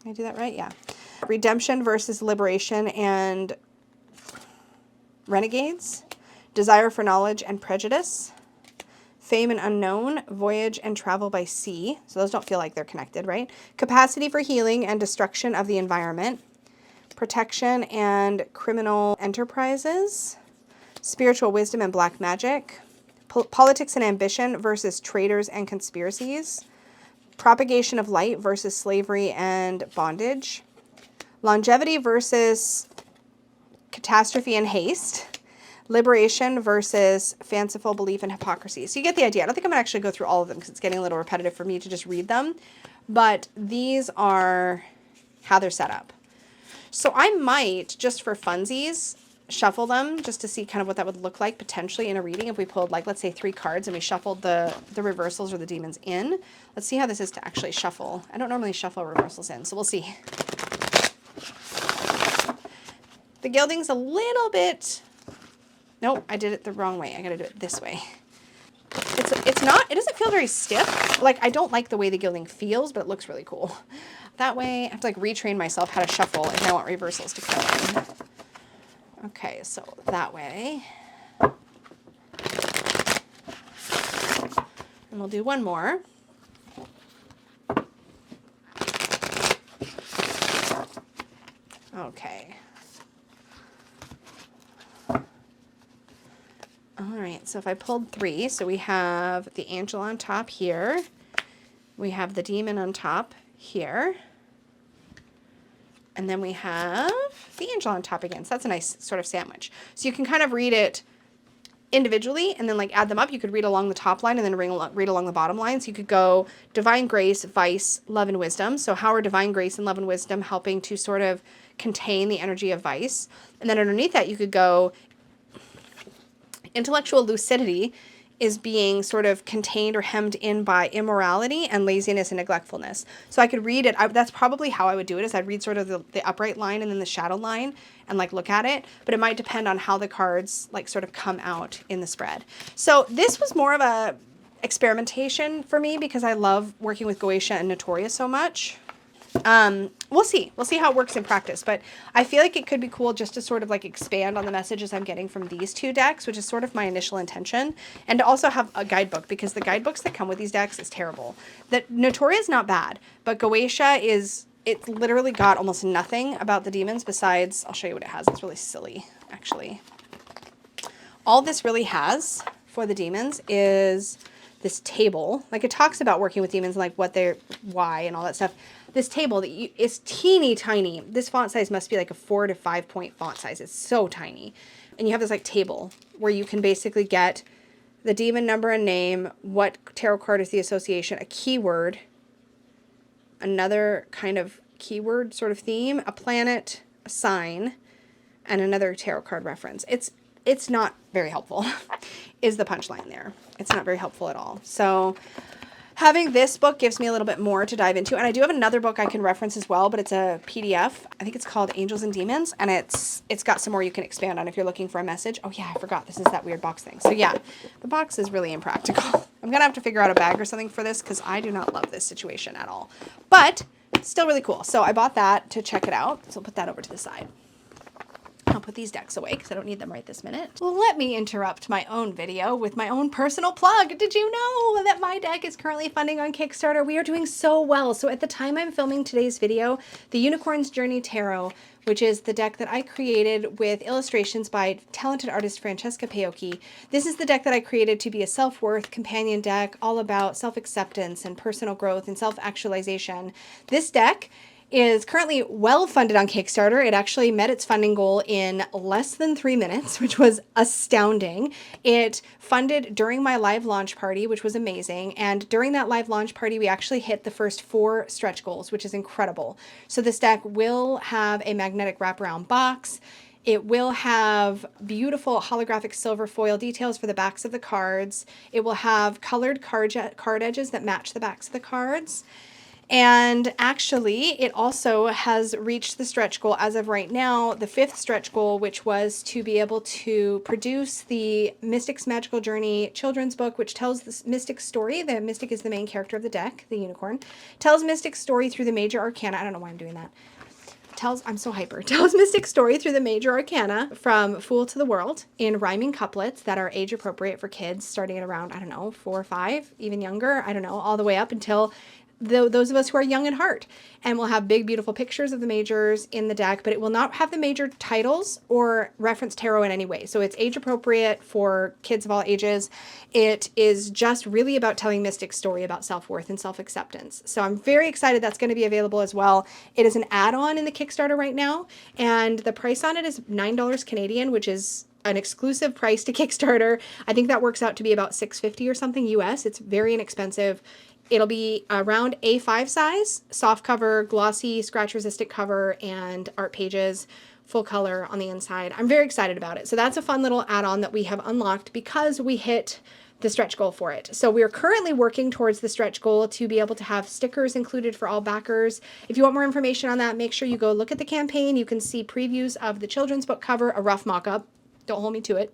Did I do that right? Yeah. Redemption versus liberation and renegades. Desire for knowledge and prejudice. Fame and unknown, voyage and travel by sea. So those don't feel like they're connected, right? Capacity for healing and destruction of the environment. Protection and criminal enterprises. Spiritual wisdom and black magic. Politics and ambition versus traitors and conspiracies. Propagation of light versus slavery and bondage. Longevity versus catastrophe and haste. Liberation versus fanciful belief and hypocrisy. So you get the idea. I don't think I'm going to actually go through all of them because it's getting a little repetitive for me to just read them. But these are how they're set up. So I might, just for funsies, shuffle them just to see kind of what that would look like potentially in a reading if we pulled, like, let's say 3 cards and we shuffled the reversals or the demons in. Let's see how this is to actually shuffle. I don't normally shuffle reversals in, so we'll see. The gilding's a little bit... Nope, I did it the wrong way. I gotta do it this way. It doesn't feel very stiff. Like, I don't like the way the gilding feels, but it looks really cool. That way, I have to like retrain myself how to shuffle if I want reversals to come in. Okay, so that way. And we'll do one more. Okay. All right, so if I pulled 3, so we have the angel on top here. We have the demon on top here. And then we have the angel on top again. So that's a nice sort of sandwich. So you can kind of read it individually and then like add them up. You could read along the top line and then read along the bottom line. So you could go divine grace, vice, love, and wisdom. So how are divine grace and love and wisdom helping to sort of contain the energy of vice? And then underneath that, you could go intellectual lucidity is being sort of contained or hemmed in by immorality and laziness and neglectfulness. So I could read it. That's probably how I would do it, is I'd read sort of the upright line and then the shadow line and like look at it. But it might depend on how the cards like sort of come out in the spread. So this was more of a experimentation for me because I love working with Goetia and Notorious so much. We'll see. We'll see how it works in practice, but I feel like it could be cool just to sort of like expand on the messages I'm getting from these 2 decks, which is sort of my initial intention, and to also have a guidebook because the guidebooks that come with these decks is terrible. That Notoria is not bad, but Goetia it's literally got almost nothing about the demons besides, I'll show you what it has. It's really silly, actually. All this really has for the demons is this table. Like it talks about working with demons and like why and all that stuff. This table is teeny tiny. This font size must be like a 4 to 5 point font size. It's so tiny. And you have this like table where you can basically get the demon number and name, what tarot card is the association, a keyword, another kind of keyword sort of theme, a planet, a sign, and another tarot card reference. It's not very helpful is the punchline there. It's not very helpful at all. So having this book gives me a little bit more to dive into. And I do have another book I can reference as well, but it's a PDF. I think it's called Angels and Demons. And it's got some more you can expand on if you're looking for a message. Oh yeah, I forgot. This is that weird box thing. So yeah, the box is really impractical. I'm going to have to figure out a bag or something for this because I do not love this situation at all. But it's still really cool. So I bought that to check it out. So I'll put that over to the side. I'll put these decks away because I don't need them right this minute. Let me interrupt my own video with my own personal plug. Did you know that my deck is currently funding on Kickstarter? We are doing so well. So at the time I'm filming today's video, the Unicorn's Journey Tarot, which is the deck that I created with illustrations by talented artist Francesca Paocchi. This is the deck that I created to be a self-worth companion deck all about self-acceptance and personal growth and self-actualization. This deck is currently well funded on Kickstarter. It actually met its funding goal in less than 3 minutes, which was astounding. It funded during my live launch party, which was amazing. And during that live launch party, we actually hit the first 4 stretch goals, which is incredible. So this deck will have a magnetic wraparound box. It will have beautiful holographic silver foil details for the backs of the cards. It will have colored card edges that match the backs of the cards. And actually, it also has reached the stretch goal as of right now, the 5th stretch goal, which was to be able to produce the Mystic's Magical Journey children's book, which tells the Mystic's story. The Mystic is the main character of the deck, the unicorn. Tells Mystic's story through the major arcana. I don't know why I'm doing that. I'm so hyper. Tells Mystic's story through the major arcana from Fool to the World in rhyming couplets that are age appropriate for kids starting at around, I don't know, 4 or 5, even younger, I don't know, all the way up until those of us who are young at heart. And we'll have big, beautiful pictures of the majors in the deck, but it will not have the major titles or reference tarot in any way. So it's age appropriate for kids of all ages. It is just really about telling Mystic's story about self-worth and self-acceptance. So I'm very excited that's going to be available as well. It is an add-on in the Kickstarter right now, and the price on it is $9 Canadian, which is an exclusive price to Kickstarter. I think that works out to be about $6.50 or something US. It's very inexpensive. It'll be around A5 size, soft cover, glossy, scratch-resistant cover, and art pages, full color on the inside. I'm very excited about it. So that's a fun little add-on that we have unlocked because we hit the stretch goal for it. So we are currently working towards the stretch goal to be able to have stickers included for all backers. If you want more information on that, make sure you go look at the campaign. You can see previews of the children's book cover, a rough mock-up. Don't hold me to it.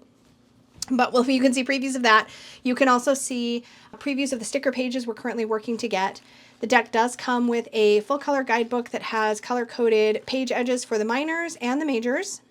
But well, you can see previews of that. You can also see previews of the sticker pages we're currently working to get. The deck does come with a full color guidebook that has color-coded page edges for the minors and the majors,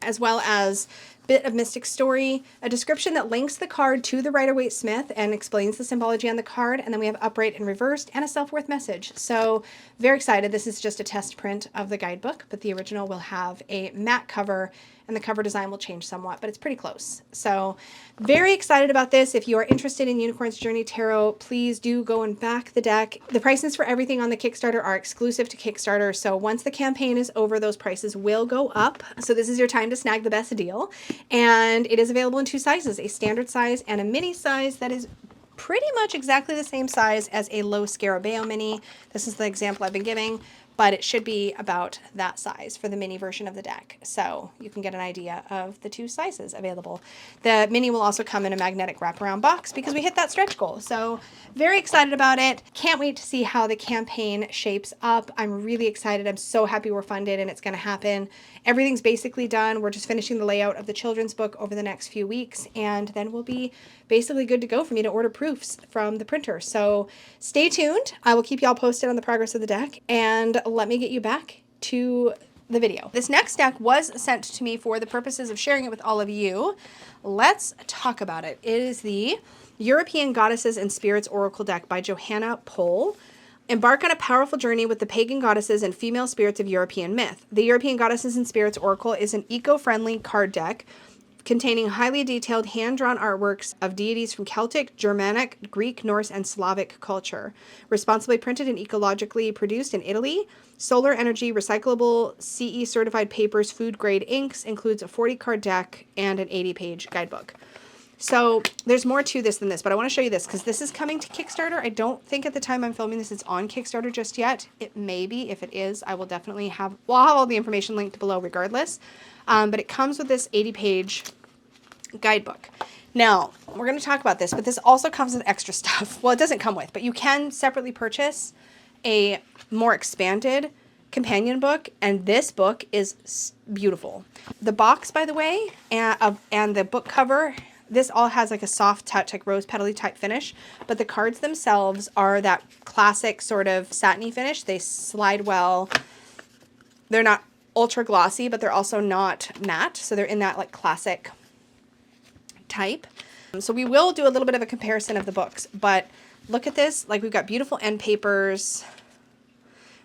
as well as bit of Mystic story, a description that links the card to the Rider-Waite-Smith and explains the symbology on the card, and then we have upright and reversed, and a self-worth message. So very excited. This is just a test print of the guidebook, but the original will have a matte cover, and the cover design will change somewhat, but it's pretty close. So very excited about this. If you are interested in Unicorn's Journey Tarot, please do go and back the deck. The prices for everything on the Kickstarter are exclusive to Kickstarter, so once the campaign is over, those prices will go up. So this is your time to snag the best deal. And it is available in 2 sizes, a standard size and a mini size that is pretty much exactly the same size as a low Scarabeo mini. This is the example I've been giving, but it should be about that size for the mini version of the deck. So you can get an idea of the 2 sizes available. The mini will also come in a magnetic wraparound box because we hit that stretch goal. So very excited about it. Can't wait to see how the campaign shapes up. I'm really excited. I'm so happy we're funded and it's going to happen. Everything's basically done. We're just finishing the layout of the children's book over the next few weeks, and then we'll be basically good to go for me to order proofs from the printer. So stay tuned. I will keep y'all posted on the progress of the deck, and let me get you back to the video. This next deck was sent to me for the purposes of sharing it with all of you. Let's talk about it. It is the European Goddesses and Spirits Oracle deck by Johanna Pohl. Embark on a powerful journey with the pagan goddesses and female spirits of European myth. The European Goddesses and Spirits Oracle is an eco-friendly card deck containing highly detailed hand-drawn artworks of deities from Celtic, Germanic, Greek, Norse, and Slavic culture. Responsibly printed and ecologically produced in Italy. Solar energy, recyclable, CE-certified papers, food-grade inks, includes a 40-card deck and an 80-page guidebook. So there's more to this than this, but I want to show you this because this is coming to Kickstarter. I don't think at the time I'm filming this it's on Kickstarter just yet. It may be. If it is, I will definitely have, well, I'll have all the information linked below regardless. But it comes with this 80-page guidebook. Now, we're going to talk about this, but this also comes with extra stuff. Well, it doesn't come with, but you can separately purchase a more expanded companion book, and this book is beautiful. The box, by the way, and the book cover, this all has like a soft touch, like rose petal-y type finish, but the cards themselves are that classic sort of satiny finish. They slide well. They're not ultra glossy, but they're also not matte. So they're in that like classic type. So we will do a little bit of a comparison of the books, but look at this. Like we've got beautiful end papers.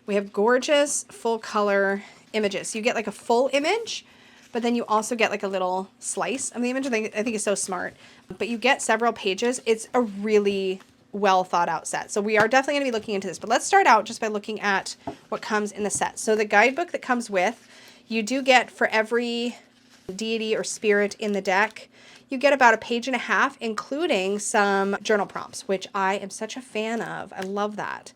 We have gorgeous full color images. So you get like a full image, but then you also get like a little slice of the image. I think is so smart. But you get several pages. It's a really well thought out set. So we are definitely going to be looking into this. But let's start out just by looking at what comes in the set. So the guidebook that comes with, you do get for every deity or spirit in the deck, you get about a page and a half, including some journal prompts, which I am such a fan of. I love that.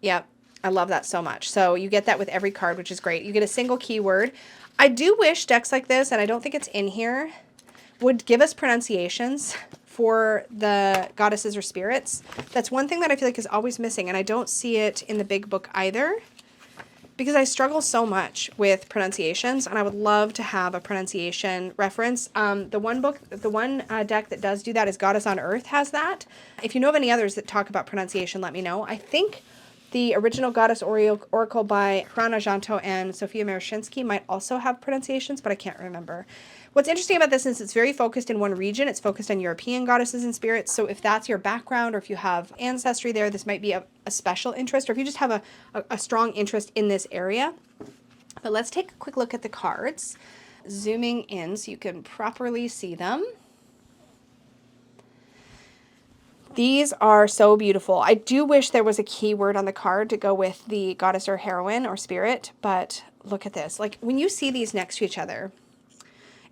Yep. I love that so much. So you get that with every card, which is great. You get a single keyword. I do wish decks like this, and I don't think it's in here, would give us pronunciations for the goddesses or spirits. That's one thing that I feel like is always missing, and I don't see it in the big book either, because I struggle so much with pronunciations, and I would love to have a pronunciation reference. The one deck that does do that is Goddess on Earth has that. If you know of any others that talk about pronunciation, let me know. I think the original Goddess Oracle by Hrana Janto and Sofia Marashinsky might also have pronunciations, but I can't remember. What's interesting about this is it's very focused in one region. It's focused on European goddesses and spirits. So if that's your background, or if you have ancestry there, this might be a special interest, or if you just have a strong interest in this area. But let's take a quick look at the cards, zooming in so you can properly see them. These are so beautiful. I do wish there was a keyword on the card to go with the goddess or heroine or spirit, but look at this. Like when you see these next to each other,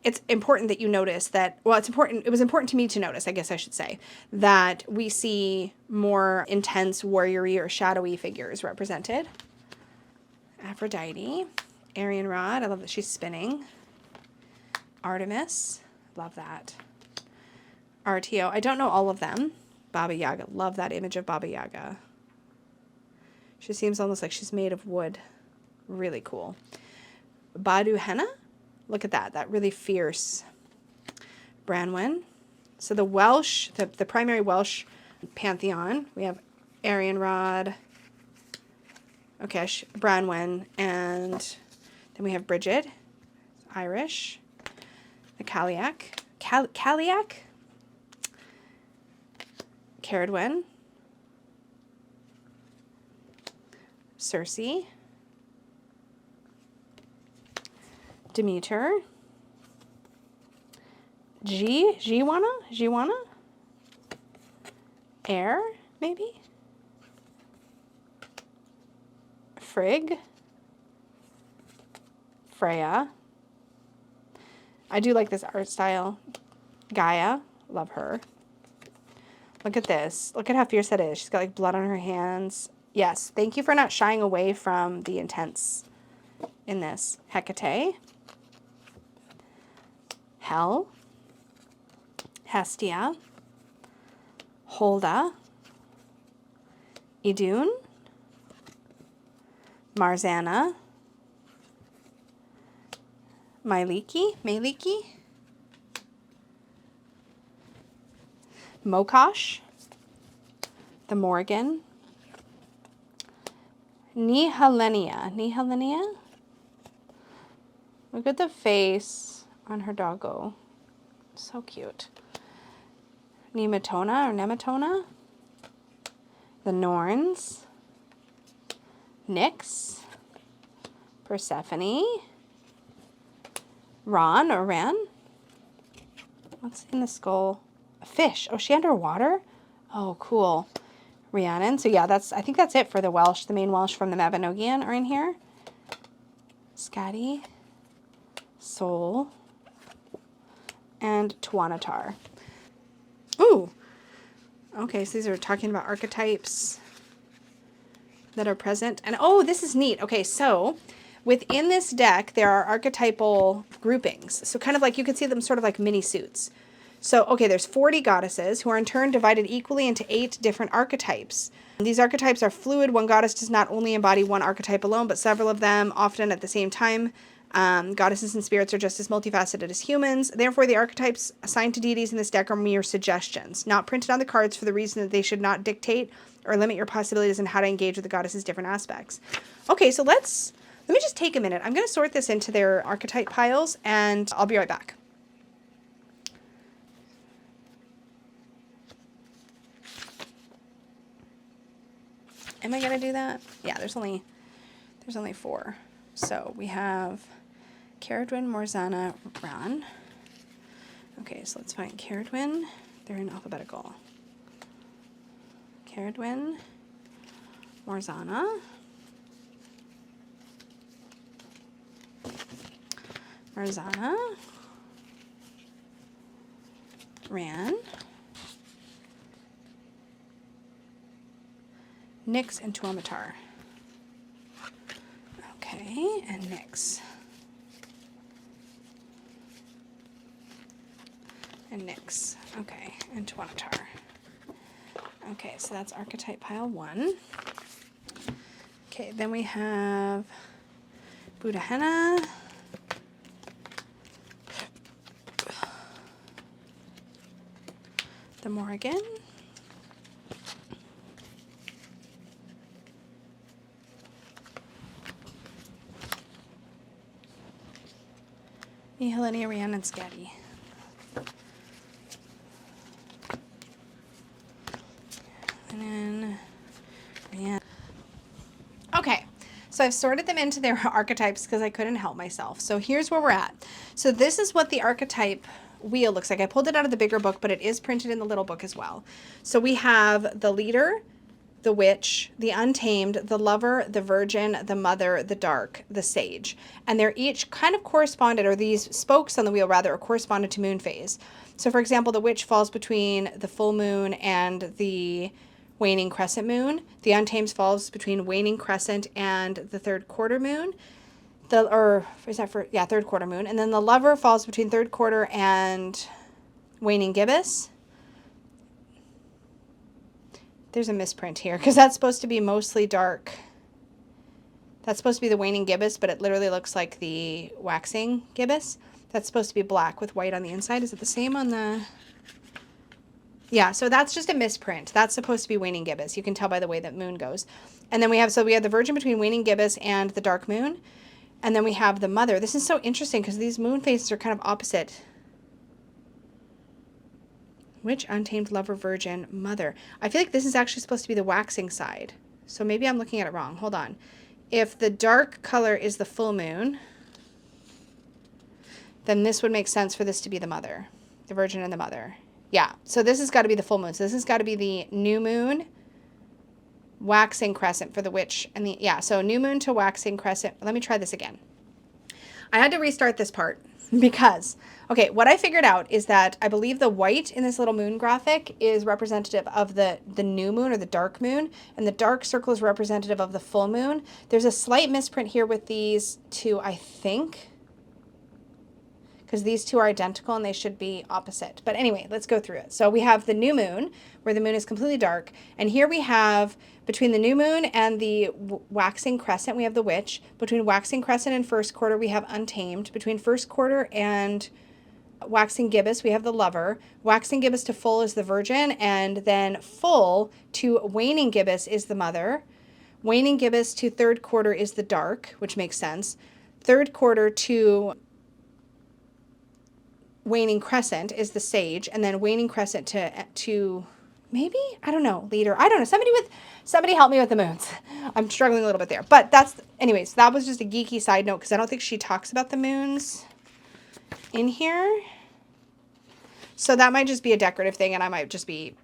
it's important that you notice that, well, it was important to me to notice, I guess I should say, that we see more intense warrior-y or shadowy figures represented. Aphrodite, Aryan Rod, I love that she's spinning. Artemis, love that. RTO, I don't know all of them. Baba Yaga, love that image of Baba Yaga. She seems almost like she's made of wood. Really cool. Badu Henna, look at that really fierce Branwen. So the Welsh, the primary Welsh pantheon, we have Aryan Rod, okay, Branwen, and then we have Bridget, Irish, the Cailleach, Caradwen, Circe, Demeter, Jiwana, Air, maybe, Frigg, Freya. I do like this art style. Gaia, love her. Look at this. Look at how fierce that is. She's got like blood on her hands. Yes, thank you for not shying away from the intense in this. Hecate, Hel, Hestia, Holda, Idun, Marzana, Myliki, Mokosh, the Morgan, Nihilenia. Look at the face on her doggo. So cute. Nematona, the Norns, Nyx, Persephone, Ran. What's in the skull? A fish. Oh, she underwater? Oh, cool. Rhiannon. So yeah, I think that's it for the Welsh. The main Welsh from the Mabinogion are in here. Skadi, Sol, and Tuanatar. Ooh. Okay, so these are talking about archetypes that are present. And oh, this is neat. Okay, so within this deck, there are archetypal groupings. So kind of like you could see them sort of like mini suits. So, okay, there's 40 goddesses who are in turn divided equally into 8 different archetypes. These archetypes are fluid. One goddess does not only embody one archetype alone, but several of them, often at the same time. Goddesses and spirits are just as multifaceted as humans. Therefore, the archetypes assigned to deities in this deck are mere suggestions, not printed on the cards for the reason that they should not dictate or limit your possibilities in how to engage with the goddess's different aspects. Okay, so let's Let me just take a minute. I'm going to sort this into their archetype piles, and I'll be right back. Am I going to do that? Yeah, there's only 4. So we have Caradwyn, Morzana, Ran. Okay, so let's find Caradwyn. They're in alphabetical. Caradwyn, Morzana, Ran, Nyx, and Tuamatar. Okay, and Nyx. And Nyx. Okay, and Tuamatar. Okay, so that's archetype pile 1. Okay, then we have Budahenna, the Morrigan, Helenia, Rhiannon, and Scatty. And then Rhiannon. Okay, so I've sorted them into their archetypes because I couldn't help myself. So here's where we're at. So this is what the archetype wheel looks like. I pulled it out of the bigger book, but it is printed in the little book as well. So we have the leader, the witch, the untamed, the lover, the virgin, the mother, the dark, the sage. And they're each kind of corresponded, or these spokes on the wheel rather, are corresponded to moon phase. So for example, the witch falls between the full moon and the waning crescent moon. The untamed falls between waning crescent and the third quarter moon. Third quarter moon. And then the lover falls between third quarter and waning gibbous. There's a misprint here because that's supposed to be mostly dark. That's supposed to be the waning gibbous, but it literally looks like the waxing gibbous. That's supposed to be black with white on the inside. Is it the same on the... Yeah, so that's just a misprint. That's supposed to be waning gibbous. You can tell by the way that moon goes. And then we have the virgin between waning gibbous and the dark moon. And then we have the mother. This is so interesting because these moon phases are kind of opposite. Witch, untamed, lover, virgin, mother. I feel like this is actually supposed to be the waxing side. So maybe I'm looking at it wrong. Hold on. If the dark color is the full moon, then this would make sense for this to be the mother. The virgin and the mother. Yeah, so this has got to be the full moon. So this has got to be the new moon, waxing crescent for the witch. And so new moon to waxing crescent. Let me try this again. I had to restart this part because, okay, what I figured out is that I believe the white in this little moon graphic is representative of the new moon or the dark moon, and the dark circle is representative of the full moon. There's a slight misprint here with these two, I think, because these two are identical and they should be opposite. But anyway, let's go through it. So we have the new moon, where the moon is completely dark. And here we have, between the new moon and the waxing crescent, we have the witch. Between waxing crescent and first quarter, we have untamed. Between first quarter and waxing gibbous, we have the lover. Waxing gibbous to full is the virgin. And then full to waning gibbous is the mother. Waning gibbous to third quarter is the dark, which makes sense. Third quarter to waning crescent is the sage, and then waning crescent to maybe, I don't know, leader. I don't know. Somebody help me with the moons. I'm struggling a little bit there. But anyways, that was just a geeky side note because I don't think she talks about the moons in here. So that might just be a decorative thing and I might just be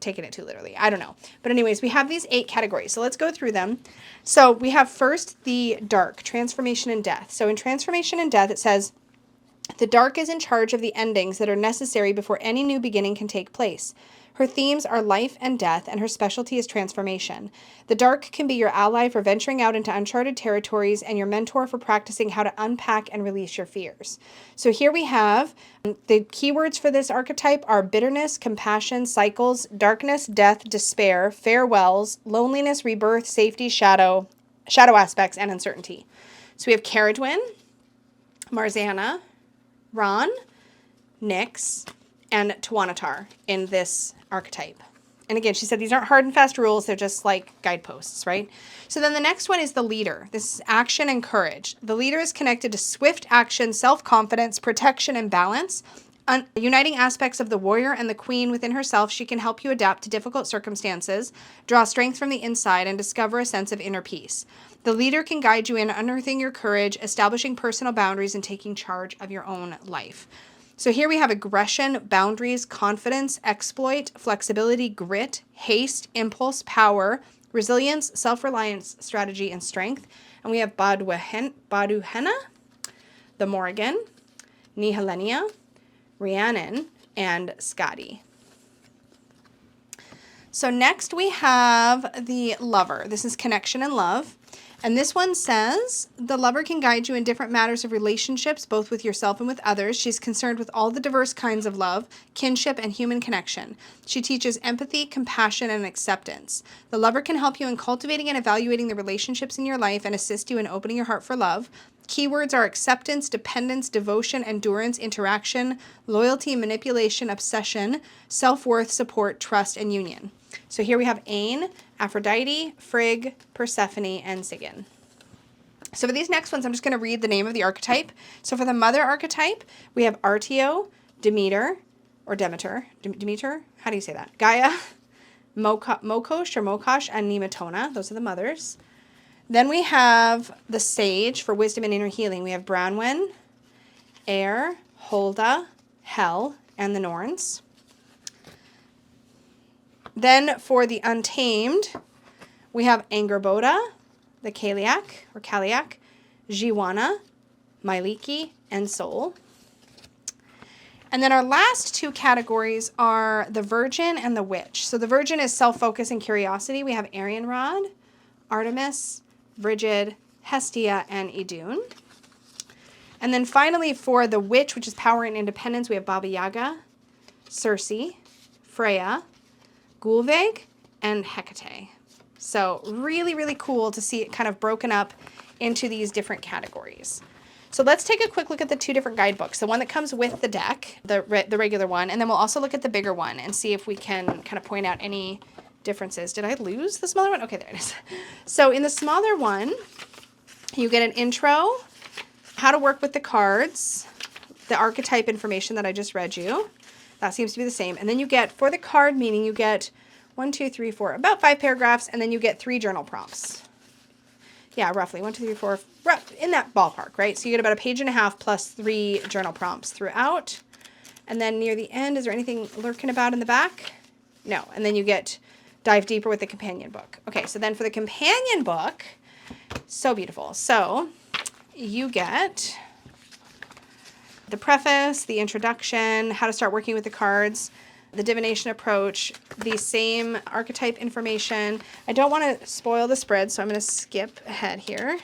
taking it too literally. I don't know. But anyways, we have these 8 categories. So let's go through them. So we have first the dark, transformation and death. So in transformation and death, it says, the dark is in charge of the endings that are necessary before any new beginning can take place. Her themes are life and death, and her specialty is transformation. The dark can be your ally for venturing out into uncharted territories and your mentor for practicing how to unpack and release your fears. So here we have the keywords for this archetype are bitterness, compassion, cycles, darkness, death, despair, farewells, loneliness, rebirth, safety, shadow aspects, and uncertainty. So we have Caradwyn, Morzana, Ran, Nyx, and Tuamatar in this archetype. And again, she said these aren't hard and fast rules. They're just like guideposts, right? So then the next one is the leader. This is action and courage. The leader is connected to swift action, self-confidence, protection, and balance. Uniting aspects of the warrior and the queen within herself, she can help you adapt to difficult circumstances, draw strength from the inside, and discover a sense of inner peace. The leader can guide you in unearthing your courage, establishing personal boundaries, and taking charge of your own life. So here we have aggression, boundaries, confidence, exploit, flexibility, grit, haste, impulse, power, resilience, self-reliance, strategy, and strength. And we have Baduhena, the Morrigan, Nihilenia, Rhiannon, and Scotty. So next we have the lover. This is connection and love. And this one says, the lover can guide you in different matters of relationships, both with yourself and with others. She's concerned with all the diverse kinds of love, kinship, and human connection. She teaches empathy, compassion, and acceptance. The lover can help you in cultivating and evaluating the relationships in your life and assist you in opening your heart for love. Keywords are acceptance, dependence, devotion, endurance, interaction, loyalty, manipulation, obsession, self-worth, support, trust, and union. So here we have Ain, Aphrodite, Frigg, Persephone, and Sigyn. So for these next ones, I'm just going to read the name of the archetype. So for the mother archetype, we have Artio, Demeter, or Demeter. Demeter? How do you say that? Gaia, Mokosh, and Nematona. Those are the mothers. Then we have the sage for wisdom and inner healing. We have Branwen, Air, Holda, Hel, and the Norns. Then for the untamed, we have Angerboda, the Kaliak, Jiwana, Myliki, and Soul. And then our last two categories are the virgin and the witch. So the virgin is self-focus and curiosity. We have Arianrod, Artemis, Brigid, Hestia, and Idun. And then finally for the witch, which is power and independence, we have Baba Yaga, Circe, Freya, Gulveig, and Hecate. So really, really cool to see it kind of broken up into these different categories. So let's take a quick look at the two different guidebooks. The one that comes with the deck, the regular one, and then we'll also look at the bigger one and see if we can kind of point out any differences. Did I lose the smaller one? Okay, there it is. So in the smaller one, you get an intro, how to work with the cards, the archetype information that I just read you. That seems to be the same. And then you get, for the card meaning, you get 1, 2, 3, 4, about 5 paragraphs, and then you get 3 journal prompts. Yeah, roughly 1, 2, 3, 4, in that ballpark, right? So you get about a page and a half plus 3 journal prompts throughout. And then near the end, is there anything lurking about in the back? No. And then you dive deeper with the companion book. Okay, so then for the companion book, so beautiful. So you get the preface, the introduction, how to start working with the cards, the divination approach, the same archetype information. I don't want to spoil the spread, so I'm going to skip ahead here.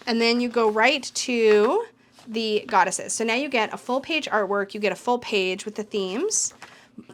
And then you go right to the goddesses. So now you get a full page artwork, you get a full page with the themes.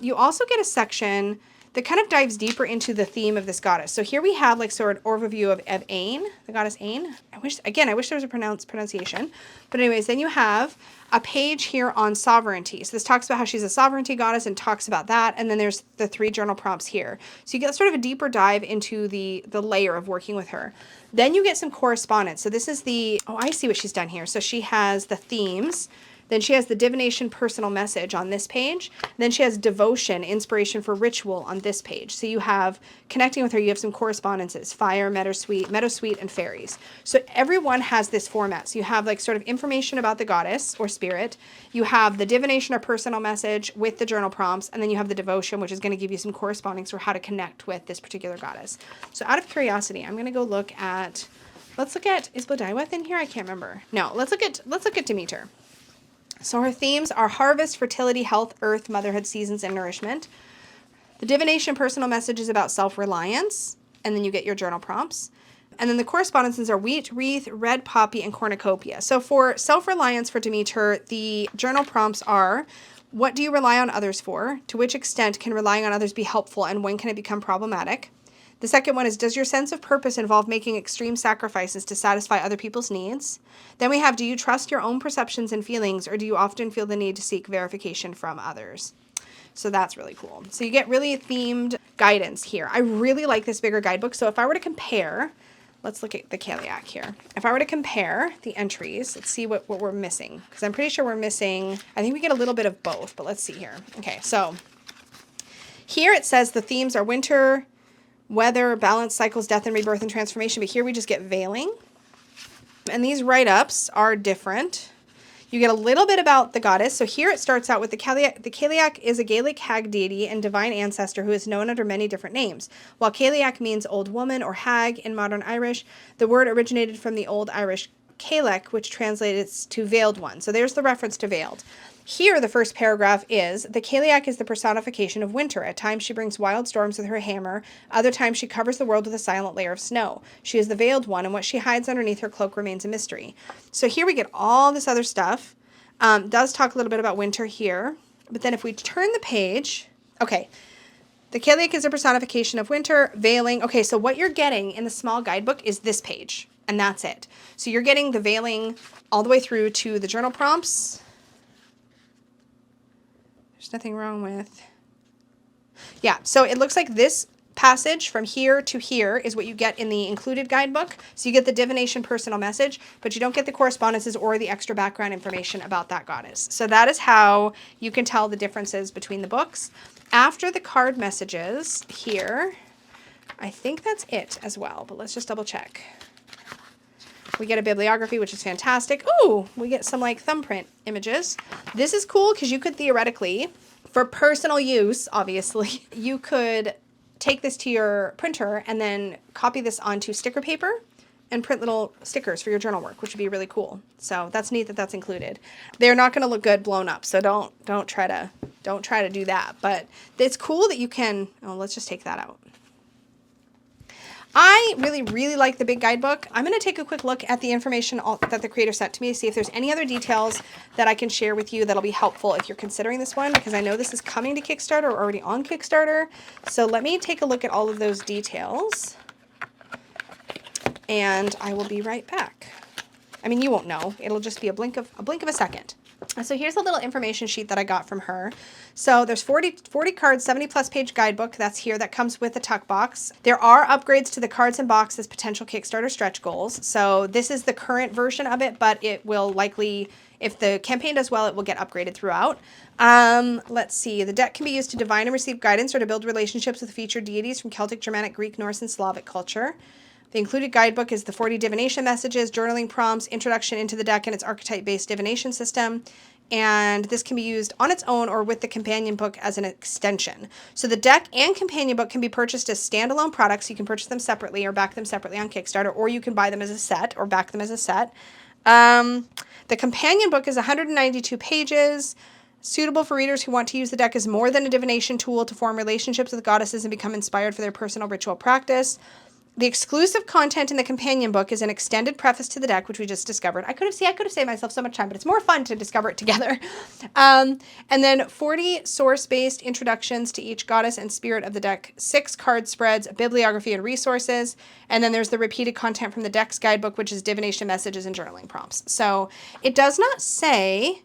You also get a section that kind of dives deeper into the theme of this goddess. So here we have like sort of an overview of Ain, the goddess Ain. I wish there was a pronunciation. But anyways, then you have a page here on sovereignty. So this talks about how she's a sovereignty goddess and talks about that. And then there's the 3 journal prompts here. So you get sort of a deeper dive into the layer of working with her. Then you get some correspondence. So this is I see what she's done here. So she has the themes. Then she has the divination personal message on this page. Then she has devotion, inspiration for ritual on this page. So you have, connecting with her, you have some correspondences, fire, meadowsweet, and fairies. So everyone has this format. So you have like sort of information about the goddess or spirit. You have the divination or personal message with the journal prompts. And then you have the devotion, which is going to give you some correspondings for how to connect with this particular goddess. So out of curiosity, I'm going to go look at, is Bodhiweth in here? I can't remember. No, let's look at Demeter. So her themes are harvest, fertility, health, earth, motherhood, seasons, and nourishment. The divination personal message is about self-reliance, and then you get your journal prompts. And then the correspondences are wheat, wreath, red poppy, and cornucopia. So for self-reliance for Demeter, the journal prompts are, what do you rely on others for? To which extent can relying on others be helpful, and when can it become problematic? The second one is, does your sense of purpose involve making extreme sacrifices to satisfy other people's needs? Then we have, do you trust your own perceptions and feelings, or do you often feel the need to seek verification from others? So that's really cool. So you get really themed guidance here. I really like this bigger guidebook. So if I were to compare, let's look at the Kaliak here. If I were to compare the entries, let's see what we're missing. Because I'm pretty sure we're missing, I think we get a little bit of both, but let's see here. Okay, so here it says the themes are winter, weather, balance, cycles, death and rebirth, and transformation. But here we just get veiling. And these write-ups are different. You get a little bit about the goddess. So here it starts out with the Kaliak. The Kaliak is a Gaelic hag deity and divine ancestor who is known under many different names. While Kaliak means old woman or hag in modern Irish, the word originated from the Old Irish Cailleach, which translates to veiled one. So there's the reference to veiled. Here, the first paragraph is, the Kaliak is the personification of winter. At times she brings wild storms with her hammer. Other times she covers the world with a silent layer of snow. She is the veiled one, and what she hides underneath her cloak remains a mystery. So here we get all this other stuff. Does talk a little bit about winter here. But then if we turn the page, okay, the Kaliak is a personification of winter, veiling. Okay, so what you're getting in the small guidebook is this page, and that's it. So you're getting the veiling all the way through to the journal prompts. There's nothing wrong with, yeah, so it looks like this passage from here to here is what you get in the included guidebook. So you get the divination personal message, but you don't get the correspondences or the extra background information about that goddess. So that is how you can tell the differences between the books. After the card messages here, I think that's it as well, but let's just double check. We get a bibliography, which is fantastic. Ooh, we get some like thumbprint images. This is cool because you could theoretically, for personal use, obviously, you could take this to your printer and then copy this onto sticker paper and print little stickers for your journal work, which would be really cool. So that's neat that that's included. They're not going to look good blown up, so don't try to do that. But it's cool that you can. Oh, let's just take that out. I really like the big guidebook. I'm going to take a quick look at the information that the creator sent to me to see if there's any other details that I can share with you that'll be helpful if you're considering this one, because I know this is coming to Kickstarter or already on Kickstarter. So let me take a look at all of those details, and I will be right back. I mean, you won't know. It'll just be a blink of a second. So here's a little information sheet that I got from her. So there's 40 cards, 70 plus page guidebook. That's here. That comes with the tuck box. There are upgrades to the cards and boxes, potential Kickstarter stretch goals. So this is the current version of it, but it will likely, if the campaign does well, it will get upgraded throughout. Let's see. The deck can be used to divine and receive guidance or to build relationships with featured deities from Celtic, Germanic, Greek, Norse, and Slavic culture. The included guidebook is the 40 divination messages, journaling prompts, introduction into the deck and its archetype-based divination system. And this can be used on its own or with the companion book as an extension. So the deck and companion book can be purchased as standalone products. You can purchase them separately or back them separately on Kickstarter, or you can buy them as a set or back them as a set. The companion book is 192 pages. Suitable for readers who want to use the deck as more than a divination tool to form relationships with goddesses and become inspired for their personal ritual practice. The exclusive content in the companion book is an extended preface to the deck, which we just discovered. I could have saved myself so much time, but it's more fun to discover it together. And then 40 source-based introductions to each goddess and spirit of the deck, 6 card spreads, a bibliography and resources, and then there's the repeated content from the deck's guidebook, which is divination messages and journaling prompts. So it does not say...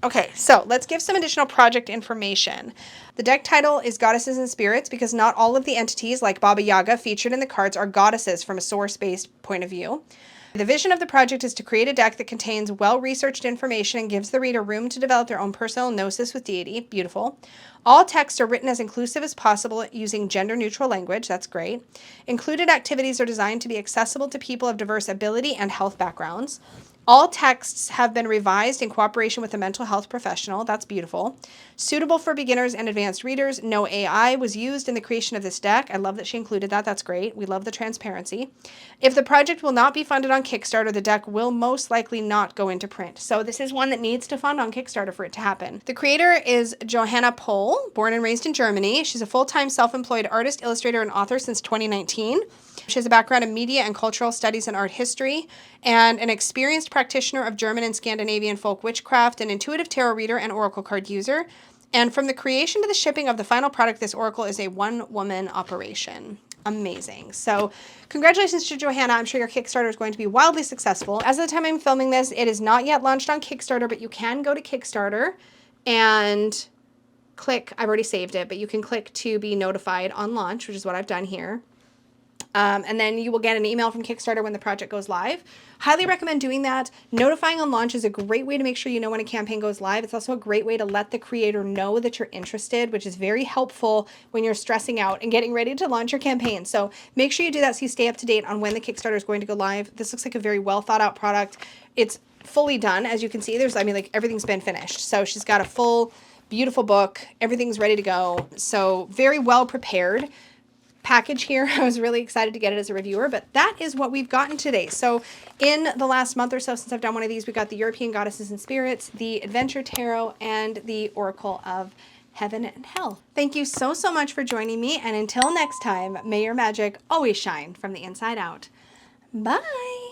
Okay, so let's give some additional project information. The deck title is Goddesses and Spirits because not all of the entities, like Baba Yaga, featured in the cards are goddesses from a source-based point of view. The vision of the project is to create a deck that contains well-researched information and gives the reader room to develop their own personal gnosis with deity. Beautiful. All texts are written as inclusive as possible using gender-neutral language. That's great. Included activities are designed to be accessible to people of diverse ability and health backgrounds. All texts have been revised in cooperation with a mental health professional. That's beautiful. Suitable for beginners and advanced readers. No AI was used in the creation of this deck. I love that she included that. That's great. We love the transparency. If the project will not be funded on Kickstarter, the deck will most likely not go into print. So this is one that needs to fund on Kickstarter for it to happen. The creator is Johanna Pohl, born and raised in Germany. She's a full-time self-employed artist, illustrator, and author since 2019. She has a background in media and cultural studies and art history, and an experienced practitioner of German and Scandinavian folk witchcraft, an intuitive tarot reader, and oracle card user. And from the creation to the shipping of the final product, this oracle is a one-woman operation. Amazing. So congratulations to Johanna. I'm sure your Kickstarter is going to be wildly successful. As of the time I'm filming this, it is not yet launched on Kickstarter, but you can go to Kickstarter and click, I've already saved it, but you can click to be notified on launch, which is what I've done here. And then you will get an email from Kickstarter when the project goes live. Highly recommend doing that. Notifying on launch is a great way to make sure you know when a campaign goes live. It's also a great way to let the creator know that you're interested, which is very helpful when you're stressing out and getting ready to launch your campaign. So make sure you do that so you stay up to date on when the Kickstarter is going to go live. This looks like a very well thought out product. It's fully done. As you can see, everything's been finished. So she's got a full, beautiful book. Everything's ready to go. So very well prepared package here. I was really excited to get it as a reviewer, but that is what we've gotten today. So in the last month or so since I've done one of these, we got the European Goddesses and Spirits, the Adventure Tarot, and the Oracle of Heaven and Hell. Thank you so much for joining me, and until next time, may your magic always shine from the inside out. Bye!